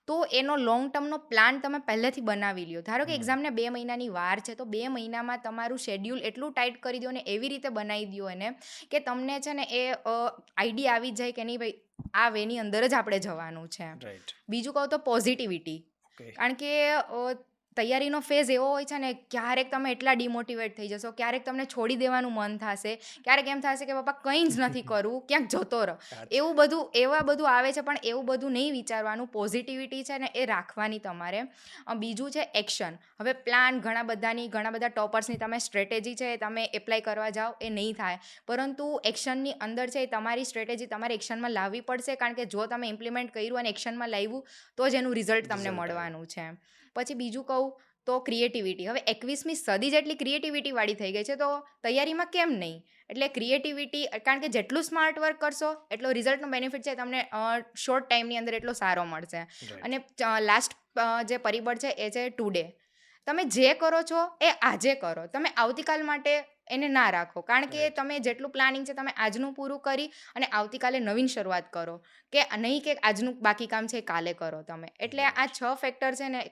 તો એનો લોંગ ટર્મનો પ્લાન તમે પહેલેથી બનાવી લ્યો. ધારો કે એક્ઝામને 2 મહિનાની વાર છે, તો 2 મહિનામાં તમારું શેડ્યુલ એટલું ટાઈટ કરી દો ને એવી રીતે બનાવી દો એને કે તમને છે ને એ આઈડિયા આવી જાય કે નહીં ભાઈ આ વેની અંદર જ આપણે જવાનું છે. રાઈટ. બીજું કહું તો પોઝિટિવિટી. ઓકે. કારણ કે તૈયારીનો ફેઝ એવો હોય છે ને, ક્યારેક તમે એટલા ડિમોટિવેટ થઈ જશો, ક્યારેક તમને છોડી દેવાનું મન થશે, ક્યારેક એમ થશે કે બાપા કંઈ જ નથી કરવું, ક્યાંક જતો રહો. એવા બધું આવે છે, પણ એવું બધું નહીં વિચારવાનું. પોઝિટિવિટી છે ને એ રાખવાની તમારે. બીજું છે એક્શન. હવે પ્લાન ઘણા બધા ટોપર્સની તમે સ્ટ્રેટેજી છે એ તમે એપ્લાય કરવા જાઓ એ નહીં થાય, પરંતુ એક્શનની અંદર છે એ તમારી સ્ટ્રેટેજી તમારે એક્શનમાં લાવવી પડશે. કારણ કે જો તમે ઇમ્પ્લિમેન્ટ કર્યું અને એક્શનમાં લાવ્યું તો જ એનું રિઝલ્ટ તમને મળવાનું છે. પછી બીજું કહું તો ક્રિએટિવિટી. હવે 21મી સદી જેટલી ક્રિએટિવિટીવાળી થઈ ગઈ છે, તો તૈયારીમાં કેમ નહીં? એટલે ક્રિએટિવિટી, કારણ કે જેટલું સ્માર્ટ વર્ક કરશો એટલો રિઝલ્ટનો બેનિફિટ છે તમને શોર્ટ ટાઈમની અંદર એટલો સારો મળશે. અને લાસ્ટ જે પરિબળ છે એ છે ટુડે. તમે જે કરો છો એ આજે કરો, તમે આવતીકાલ માટે એને ના રાખો. કારણ કે તમે જેટલું પ્લાનિંગ છે તમે આજનું પૂરું કરી અને આવતીકાલે નવીન શરૂઆત કરો, કે નહીં કે આજનું બાકી કામ છે એ કાલે કરો તમે. એટલે આ 6 ફેક્ટર છે ને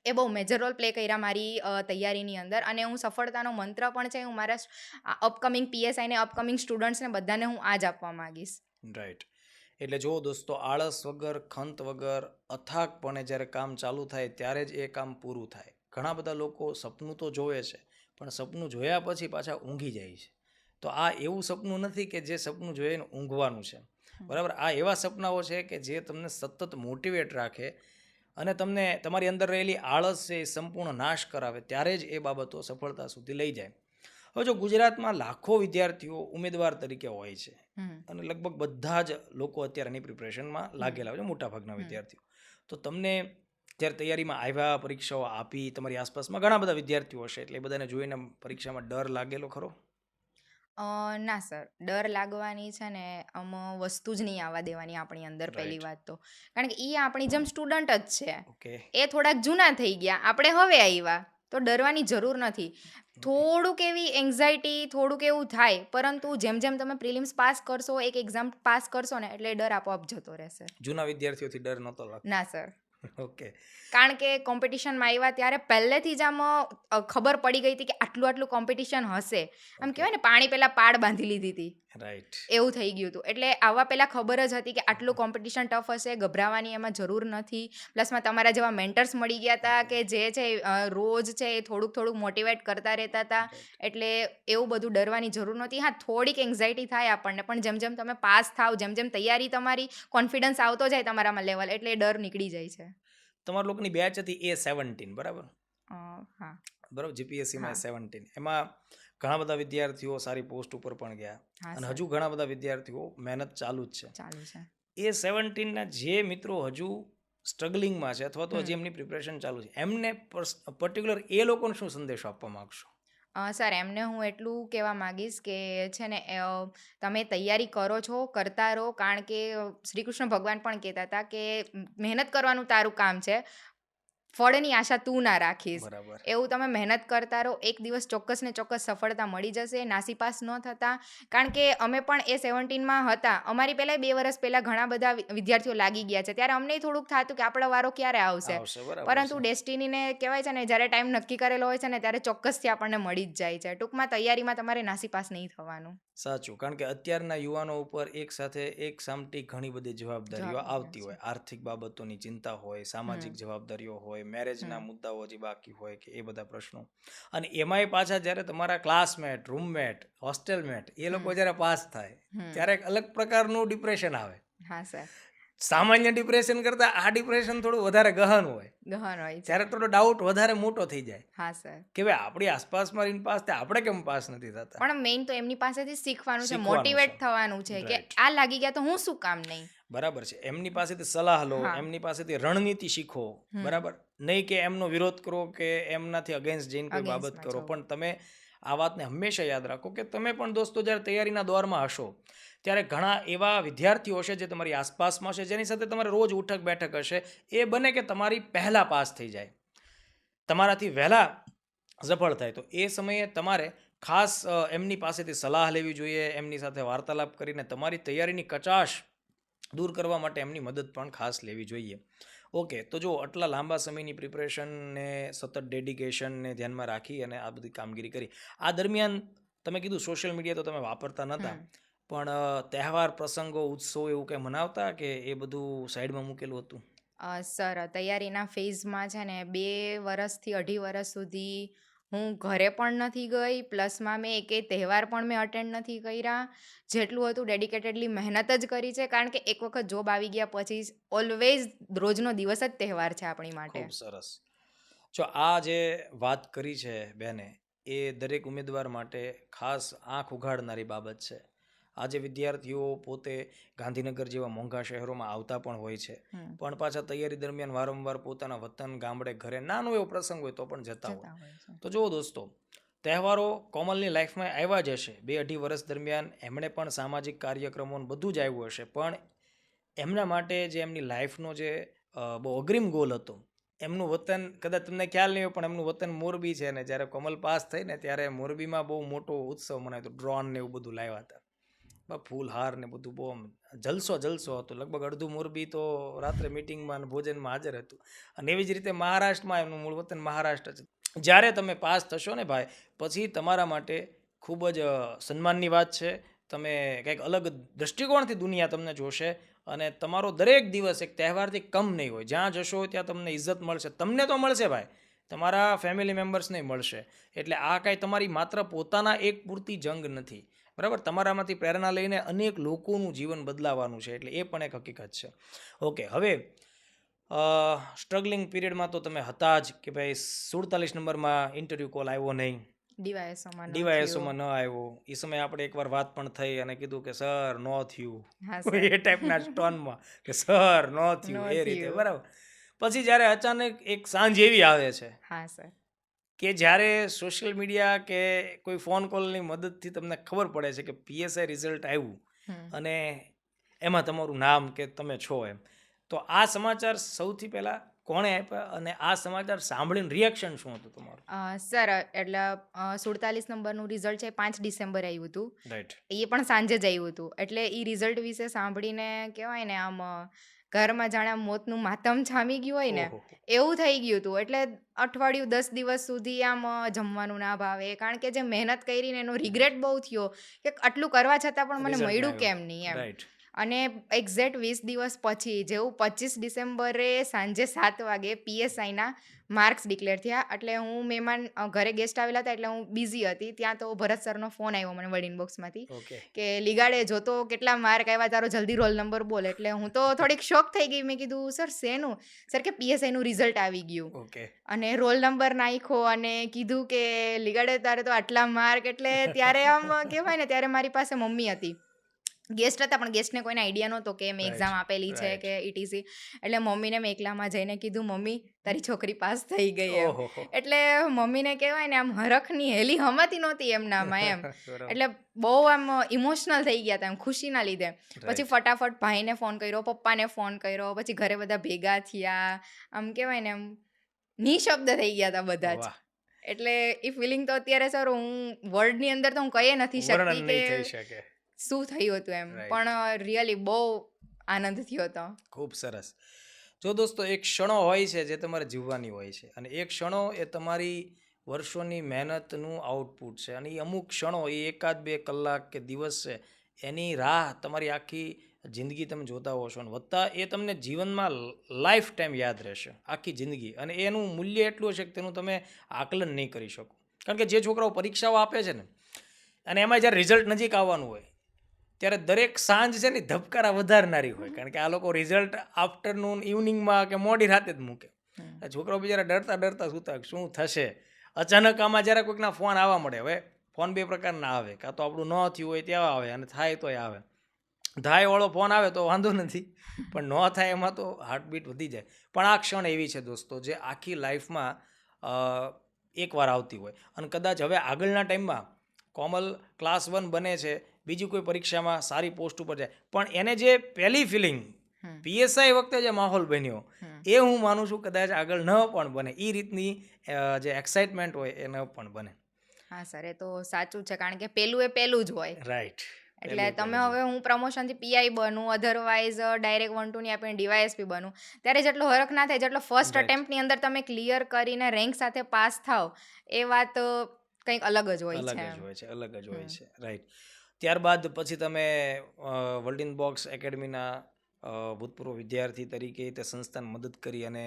એ બહુ મેજર રોલ પ્લે કર્યા મારી તૈયારીની અંદર. અને હું સફળતાનો મંત્ર પણ છે હું મારા અપકમિંગ PSI ને અપકમિંગ સ્ટુડન્ટ્સને બધાને હું આ જ આપવા માંગીશ. રાઈટ. એટલે જો દોસ્તો, આળસ વગર, ખંત વગર, અથાગપણે જ્યારે કામ ચાલુ થાય ત્યારે જ એ કામ પૂરું થાય. ઘણા બધા લોકો સપનું તો જોવે છે, પણ સપનું જોયા પછી પાછા ઊંઘી જાય છે. તો આ એવું સપનું નથી કે જે સપનું જોઈને ઊંઘવાનું છે. બરાબર. આ એવા સપનાઓ છે કે જે તમને સતત મોટિવેટ રાખે અને તમને તમારી અંદર રહેલી આળસ છે એ સંપૂર્ણ નાશ કરાવે, ત્યારે જ એ બાબતો સફળતા સુધી લઈ જાય. હવે જો ગુજરાતમાં લાખો વિદ્યાર્થીઓ ઉમેદવાર તરીકે હોય છે અને લગભગ બધા જ લોકો અત્યારેની પ્રિપરેશનમાં લાગેલા હોય છે, મોટાભાગના વિદ્યાર્થીઓ. તો તમને જ્યારે તૈયારીમાં આવ્યા, પરીક્ષાઓ આપી, તમારી આસપાસમાં ઘણા બધા વિદ્યાર્થીઓ હશે, એટલે એ બધાને જોઈને પરીક્ષામાં ડર લાગેલો ખરો? ના સર, ડર લાગવાની છે ને વસ્તુ જ નહીં આવવા દેવાની આપણી અંદર. પહેલી વાત તો કારણ કે એ આપણી જેમ સ્ટુડન્ટ જ છે. ઓકે. એ થોડાક જૂના થઈ ગયા, આપણે હવે આવ્યા, તો ડરવાની જરૂર નથી. થોડુંક એવી એન્ઝાયટી, થોડુંક એવું થાય, પરંતુ જેમ જેમ તમે પ્રિલિમ્સ પાસ કરશો, એક એક્ઝામ પાસ કરશો ને એટલે ડર આપોઆપ જતો રહેશે. જૂના વિદ્યાર્થીઓથી ડર નહોતો લાગતો? ના સર. ઓકે. કારણ કે કોમ્પિટિશનમાં આવ્યા ત્યારે પહેલેથી જ આમ ખબર પડી ગઈ હતી કે આટલું કોમ્પિટિશન હશે. આમ કહેવાય ને પાણી પહેલાં પાડ બાંધી લીધી હતી. રાઈટ. એવું થઈ ગયું હતું. એટલે આવા પહેલાં ખબર જ હતી કે આટલું કોમ્પિટિશન ટફ હશે, ગભરાવાની એમાં જરૂર નથી. પ્લસમાં તમારા જેવા મેન્ટર્સ મળી ગયા હતા કે જે છે રોજ છે એ થોડુંક મોટિવેટ કરતા રહેતા હતા. એટલે એવું બધું ડરવાની જરૂર નહોતી. હા, થોડીક એન્ઝાયટી થાય આપણને, પણ જેમ તમે પાસ થાવ, જેમ તૈયારી તમારી, કોન્ફિડન્સ આવતો જાય તમારામાં લેવલ, એટલે એ ડર નીકળી જાય છે. તમારા લોકોની બેચ હતી A17, બરાબર? હા. બરાબર, જીપીએસસીમાં હા. A17. એમાં ઘણા બધા વિદ્યાર્થીઓ સારી પોસ્ટ ઉપર પણ ગયા હા અને સર, હજુ ઘણા બધા વિદ્યાર્થીઓ મહેનત ચાલુ જ છે. ચાલુ છે. A17ના જે મિત્રો હજુ સ્ટ્રગલિંગમાં છે અથવા તો હજી એમની પ્રિપરેશન ચાલુ છે, એમને પર્ટિક્યુલર એ લોકોને શું સંદેશો આપવા માંગશો? સર, એમને હું એટલું કહેવા માંગીશ કે છે ને તમે તૈયારી કરો છો, કરતા રહો, કારણ કે શ્રી કૃષ્ણ ભગવાન પણ કહેતા હતા કે મહેનત કરવાનું તારું કામ છે, ફળની આશા તું ના રાખીશ. બરાબર. એવું તમે મહેનત કરતા રહો, એક દિવસ ચોક્કસ ને ચોક્કસ સફળતા મળી જશે. નાસીપાસ ન થતા, કારણ કે અમે પણ A17માં હતા. અમારી પહેલાં 2 વર્ષ પહેલાં ઘણા બધા વિદ્યાર્થીઓ લાગી ગયા છે, ત્યારે અમને થોડુંક થતું કે આપણો વારો ક્યારે આવશે. બરાબર પરંતુ છે. ડેસ્ટિનીને કહેવાય છે ને, જ્યારે ટાઈમ નક્કી કરેલો હોય છે ને, ત્યારે ચોક્કસથી આપણને મળી જ જાય છે. ટૂંકમાં તૈયારીમાં તમારે નાસીપાસ નહીં થવાનું. સાચું, કારણ કે અત્યારના યુવાનો ઉપર એક સાથે એક સામટી ઘણી બધી જવાબદારીઓ આવતી હોય. આર્થિક બાબતોની ચિંતા હોય, સામાજિક જવાબદારીઓ હોય, મેરેજના મુદ્દાઓ હજી બાકી હોય કે એ બધા પ્રશ્નો. અને એમાંય પાછા જ્યારે તમારા ક્લાસમેટ, રૂમમેટ, હોસ્ટેલમેટ એ લોકો જ્યારે પાસ થાય ત્યારે એક અલગ પ્રકારનું ડિપ્રેશન આવે. હા સર. સામાન્ય ડિપ્રેશન કરતાં આ ડિપ્રેશન થોડું વધારે ગહન હોય. ગહન હોય છે. ત્યારે થોડો ડાઉટ વધારે મોટો થઈ જાય હા સર. કે ભાઈ આપણી આસપાસમાં રહીને પાસ થાય, આપણે કેમ પાસ નથી થતા. પણ મેઇન તો એમની પાસેથી શીખવાનું છે, શીખવાનું મોટિવેટ છે. થવાનું છે કે Right. આ લાગી ગયા તો હું શું કામ નહીં. બરાબર છે. એમની પાસેથી સલાહ લો, હા. એમની પાસેથી રણનીતિ શીખો, બરાબર? નહીં કે એમનો વિરોધ કરો કે એમનાથી અગેન્સ્ટ જઈને કોઈ બાબત Against માં કરો, જવું. પણ તમે આ વાતને હંમેશા યાદ રાખો કે તમે પણ દોસ્તો જ્યારે તૈયારીના દોરમાં હશો ત્યારે ઘણા એવા વિદ્યાર્થીઓ હશે જે તમારી આસપાસમાં હશે, જેની સાથે તમારે રોજ ઉઠક બેઠક હશે. એ બને કે તમારી પહેલાં પાસ થઈ જાય, તમારાથી વહેલા સફળ થાય, તો એ સમયે તમારે ખાસ એમની પાસેથી સલાહ લેવી જોઈએ, એમની સાથે વાર્તાલાપ કરીને તમારી તૈયારીની કચાશ દૂર કરવા માટે એમની મદદ પણ ખાસ લેવી જોઈએ. ઓકે, તો જો આટલા લાંબા સમયની પ્રિપરેશનને સતત ડેડિકેશનને ધ્યાનમાં રાખી અને આ બધી કામગીરી કરી, આ દરમિયાન તમે કીધું સોશિયલ મીડિયા તો તમે વાપરતા નહોતા, પણ તહેવાર, પ્રસંગો, ઉત્સવો એવું કંઈ મનાવતા કે એ બધું સાઈડમાં મૂકેલું હતું? સર, તૈયારીના ફેઝમાં છે ને 2 વર્ષથી 2.5 વર્ષ સુધી હું ઘરે પણ નથી ગઈ, પ્લસમાં મેં એકેય તહેવાર પણ મેં અટેન્ડ નથી કર્યા. જેટલું હતું ડેડિકેટેડલી મહેનત જ કરી છે, કારણ કે એક વખત જોબ આવી ગયા પછી ઓલવેઝ રોજનો દિવસ જ તહેવાર છે આપણી માટે. ખૂબ સરસ. જો આ જે વાત કરી છે બેને, એ દરેક ઉમેદવાર માટે ખાસ આંખ ઉઘાડનારી બાબત છે. આજે વિદ્યાર્થીઓ પોતે ગાંધીનગર જેવા મોંઘા શહેરોમાં આવતા પણ હોય છે, પણ પાછા તૈયારી દરમિયાન વારંવાર પોતાના વતન, ગામડે, ઘરે નાનો એવો પ્રસંગ હોય તો પણ જતા હોય. તો જુઓ દોસ્તો, તહેવારો કોમલની લાઈફમાં આવ્યા જ હશે. 2-2.5 વર્ષ દરમિયાન એમણે પણ સામાજિક કાર્યક્રમો બધું જ આવ્યું હશે, પણ એમના માટે જે એમની લાઈફનો જે બહુ અગ્રિમ ગોલ હતો, એમનું વતન, કદાચ તમને ખ્યાલ નહીં હોય પણ એમનું વતન મોરબી છે, ને જ્યારે કોમલ પાસ થઈ ને ત્યારે મોરબીમાં બહુ મોટો ઉત્સવ મનાવ્યો, ડ્રોન ને એવું બધું લાવ્યા હતા, ફૂલહાર ને બધું, બહુ જલસો હતો. લગભગ અડધું મોરબી તો રાત્રે મિટિંગમાં અને ભોજનમાં હાજર હતું. અને એવી જ રીતે મહારાષ્ટ્રમાં, એમનું મૂળ વતન મહારાષ્ટ્ર છે. જ્યારે તમે પાસ થશો ને ભાઈ, પછી તમારા માટે ખૂબ જ સન્માનની વાત છે. તમે કંઈક અલગ દૃષ્ટિકોણથી દુનિયા તમને જોશે અને તમારો દરેક દિવસ એક તહેવારથી કમ નહીં હોય. જ્યાં જશો ત્યાં તમને ઇજ્જત મળશે. તમને તો મળશે ભાઈ, તમારા ફેમિલી મેમ્બર્સને મળશે. એટલે આ કાંઈ તમારી માત્ર પોતાના એક પૂરતી જંગ નથી, બરાબર? તમારામાંથી પ્રેરણા લઈને અનેક લોકોનું જીવન બદલાવાનું છે, એટલે એ પણ એક હકીકત છે. ઓકે, હવે સ્ટ્રગલિંગ પીરિયડમાં તો તમે હતા જ કે ભાઈ 47 નંબરમાં ઇન્ટરવ્યૂ કોલ આવ્યો નહીં, ડીવાયએસઓમાં ન આવ્યો. એ સમયે આપણે એકવાર વાત પણ થઈ અને કીધું કે સર નો થયું, એ ટાઈપના સ્ટોનમાં કે સર નો થયું, એ રીતે, બરાબર? પછી જ્યારે અચાનક એક સાંજ એવી આવે છે કે જ્યારે સોશિયલ મીડિયા કે કોઈ ફોન કોલની મદદથી તમને ખબર પડે છે કે PSI રિઝલ્ટ આવ્યું અને એમાં તમારું નામ કે તમે છો એમ. તો આ સમાચાર સૌથી પહેલાં કોણે આપ્યા અને આ સમાચાર સાંભળીને રિએક્શન શું હતું તમારું? સર, એટલે 47 નંબરનું રિઝલ્ટ છે 5 ડિસેમ્બર આવ્યું હતું. રાઈટ. એ પણ સાંજે જ આવ્યું હતું. એટલે એ રિઝલ્ટ વિશે સાંભળીને કહેવાય ને આમ ઘરમાં જાણે આમ મોતનું માતમ જામી ગયું હોય ને ઓહો. એવું થઈ ગયું હતું. એટલે અઠવાડિયું 10 દિવસ સુધી આમ જમવાનું ના ભાવે, કારણ કે જે મહેનત કરી ને એનો રિગ્રેટ બહુ થયો કે આટલું કરવા છતાં પણ મને Result ના મળ્યું આવ્યું. કેમ નહીં એમ. રાઈટ. અને એક્ઝેક્ટ 20 દિવસ પછી જેવું 25 ડિસેમ્બરે સાંજે 7 વાગે પીએસઆઈના માર્ક્સ ડિક્લેર થયા. એટલે હું મહેમાન ઘરે ગેસ્ટ આવેલા હતા એટલે હું બિઝી હતી. ત્યાં તો ભરત સરનો ફોન આવ્યો મને વર્ડ ઇનબોક્સમાંથી ઓકે. કે લીગાડે જોતો કેટલા માર્ક આવ્યા, તારો જલ્દી રોલ નંબર બોલ. એટલે હું તો થોડીક શોક થઈ ગઈ. મેં કીધું સર શેનું? સર કે પીએસઆઈનું રિઝલ્ટ આવી ગયું. ઓકે. અને રોલ નંબર નાખ્યો અને કીધું કે લીગાડે તારે તો આટલા માર્ક. એટલે ત્યારે આમ કહેવાય ને, ત્યારે મારી પાસે મમ્મી હતી, ગેસ્ટ હતા પણ ગેસ્ટને કોઈને આઈડિયા નહોતો કે મેં એક્ઝામ આપેલી છે કે ઇટીસી. એટલે મમ્મીને મેં એકલામાં જઈને કીધું, મમ્મી તારી છોકરી પાસ થઈ ગઈ એમ. ઓહો. એટલે મમ્મીને કહેવાય ને આમ હરખની હેલી હમાતી નહોતી એમનામાં એમ. બરાબર. એટલે બહુ આમ ઇમોશનલ થઈ ગયા હતા એમ ખુશીના લીધે. પછી ફટાફટ ભાઈને ફોન કર્યો, પપ્પાને ફોન કર્યો, પછી ઘરે બધા ભેગા થયા. આમ કહેવાય ને આમ નિશબ્દ થઈ ગયા હતા બધા જ. વાહ. એટલે એ ફિલિંગ તો અત્યારે સર હું વર્ડની અંદર તો હું કહી નથી વર્ણન શકતી નહીં થઈ કે શકે. શું થયું હતું એમ. Right. પણ રિયલી બહુ આનંદ થયો હતો. ખૂબ સરસ. જો દોસ્તો, એક ક્ષણો હોય છે જે તમારે જીવવાની હોય છે, અને એ ક્ષણો એ તમારી વર્ષોની મહેનતનું આઉટપુટ છે. અને એ અમુક ક્ષણો, એ 1-2 કલાક કે દિવસ છે, એની રાહ તમારી આખી જિંદગી તમે જોતા હો છો, અને વત્તા એ તમને જીવનમાં લાઈફ ટાઈમ યાદ રહેશે, આખી જિંદગી. અને એનું મૂલ્ય એટલું હશે કે તેનું તમે આકલન નહીં કરી શકો. કારણ કે જે છોકરાઓ પરીક્ષાઓ આપે છે ને, અને એમાં જ્યારે રિઝલ્ટ નજીક આવવાનું હોય ત્યારે દરેક સાંજ છે ને ધબકારા વધારનારી હોય. કારણ કે આ લોકો રિઝલ્ટ આફ્ટરનૂન, ઇવનિંગમાં કે મોડી રાતે જ મૂકે. આ છોકરાઓ બિચારા ડરતા ડરતા સૂતા શું થશે. અચાનક આમાં જ્યારે કોઈકના ફોન આવવા મળે. હવે ફોન 2 પ્રકારના આવે, કાં તો આપણું ન થયું હોય ત્યાં આવે, અને થાય તોય આવે. થાયવાળો ફોન આવે તો વાંધો નથી, પણ ન થાય એમાં તો હાર્ટબીટ વધી જાય. પણ આ ક્ષણ એવી છે દોસ્તો જે આખી લાઈફમાં એકવાર આવતી હોય. અને કદાચ હવે આગળના ટાઈમમાં કોમલ ક્લાસ 1 બને છે, બીજી કોઈ પરીક્ષામાં સારી પોસ્ટ ઉપર જાય, પણ એને જે પહેલી ફિલિંગ પીએસઆઈ વખતે જે માહોલ બન્યો, એ હું માનું છું કદાચ આગળ ન પણ બને. એ રીતની જે એક્સાઇટમેન્ટ હોય એ ન પણ બને. હા સર, એ તો સાચું છે. કારણ કે પેલું એ પેલું જ હોય. રાઈટ. એટલે તમે હવે હું પ્રમોશનથી પીઆઈ બનું, અધરવાઇઝ ડાયરેક્ટ 1-2 ની આપીને ડીવાયએસપી બનું, ત્યારે જેટલો હરખ ના થાય, જેટલો ફર્સ્ટ અટેમ્પ્ટની અંદર તમે ક્લિયર કરીને રેન્ક સાથે પાસ થાવ, એ વાત કંઈક અલગ જ હોય છે. અલગ જ હોય છે. રાઈટ. ત્યારબાદ પછી તમે વર્લ્ડ ઇન બોક્સ એકેડમીના ભૂતપૂર્વ વિદ્યાર્થી તરીકે તે સંસ્થાને મદદ કરી. અને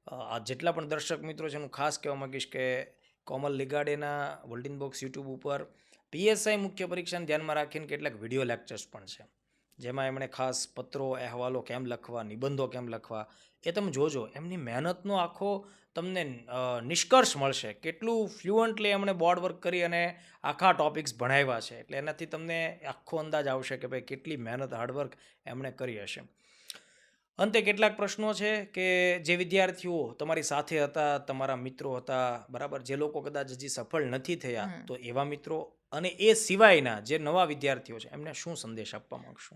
આ જેટલા પણ દર્શક મિત્રો છે, હું ખાસ કહેવા માંગીશ કે કોમલ લીગાડેના વર્લ્ડ ઇન બોક્સ યુટ્યુબ ઉપર પીએસઆઈ મુખ્ય પરીક્ષાને ધ્યાનમાં રાખીને કેટલાક વિડીયો લેક્ચર્સ પણ છે, જેમાં એમણે ખાસ પત્રો, અહેવાલો કેમ લખવા, નિબંધો કેમ લખવા, એ તમે જોજો. એમની મહેનતનો આખો તમને નિષ્કર્ષ મળશે. કેટલું ફ્લુઅન્ટલી એમણે બોર્ડ વર્ક કરી અને આખા ટોપિક્સ ભણાવ્યા છે. એટલે એનાથી તમને આખો અંદાજ આવશે કે ભાઈ કેટલી મહેનત, હાર્ડવર્ક એમણે કરી હશે. અંતે કેટલાક પ્રશ્નો છે કે જે વિદ્યાર્થીઓ તમારી સાથે હતા, તમારા મિત્રો હતા, બરાબર, જે લોકો કદાચ હજી સફળ નથી થયા, તો એવા મિત્રો અને એ સિવાયના જે નવા વિદ્યાર્થીઓ છે એમને શું સંદેશ આપવા માંગશો?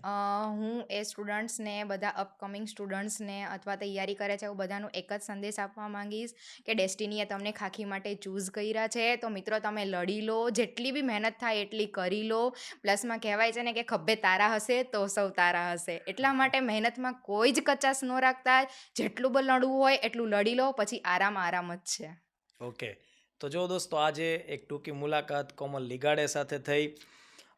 હું એ સ્ટુડન્ટ્સને, બધા અપકમિંગ સ્ટુડન્ટ્સને અથવા તૈયારી કરે છે એવું બધાનું એક જ સંદેશ આપવા માંગીશ કે ડેસ્ટિનીએ તમને ખાખી માટે ચૂઝ કર્યા છે, તો મિત્રો તમે લડી લો. જેટલી બી મહેનત થાય એટલી કરી લો. પ્લસમાં કહેવાય છે ને કે ખભે તારા હશે તો સૌ તારા હશે. એટલા માટે મહેનતમાં કોઈ જ કચાશ ન રાખતા, જેટલું પણ લડવું હોય એટલું લડી લો, પછી આરામ જ છે. ઓકે. તો જો દોસ્તો, આજે એક ટૂંકી મુલાકાત કોમલ લીગાડે સાથે થઈ.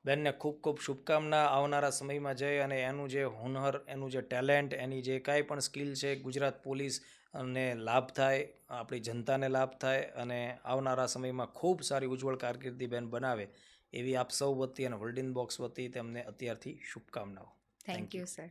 બેનને ખૂબ ખૂબ શુભકામના. આવનારા સમયમાં જઈ અને એનું જે હુનર, એનું જે ટેલેન્ટ, એની જે કાંઈ પણ સ્કિલ છે, ગુજરાત પોલીસ અને લાભ થાય, આપણી જનતાને લાભ થાય, અને આવનારા સમયમાં ખૂબ સારી ઉજ્જવળ કારકિર્દી બેન બનાવે, એવી આપ સૌ વતી અને વર્લ્ડ ઇન બોક્સ વતી તેમને અત્યારથી શુભકામનાઓ. Thank you sir.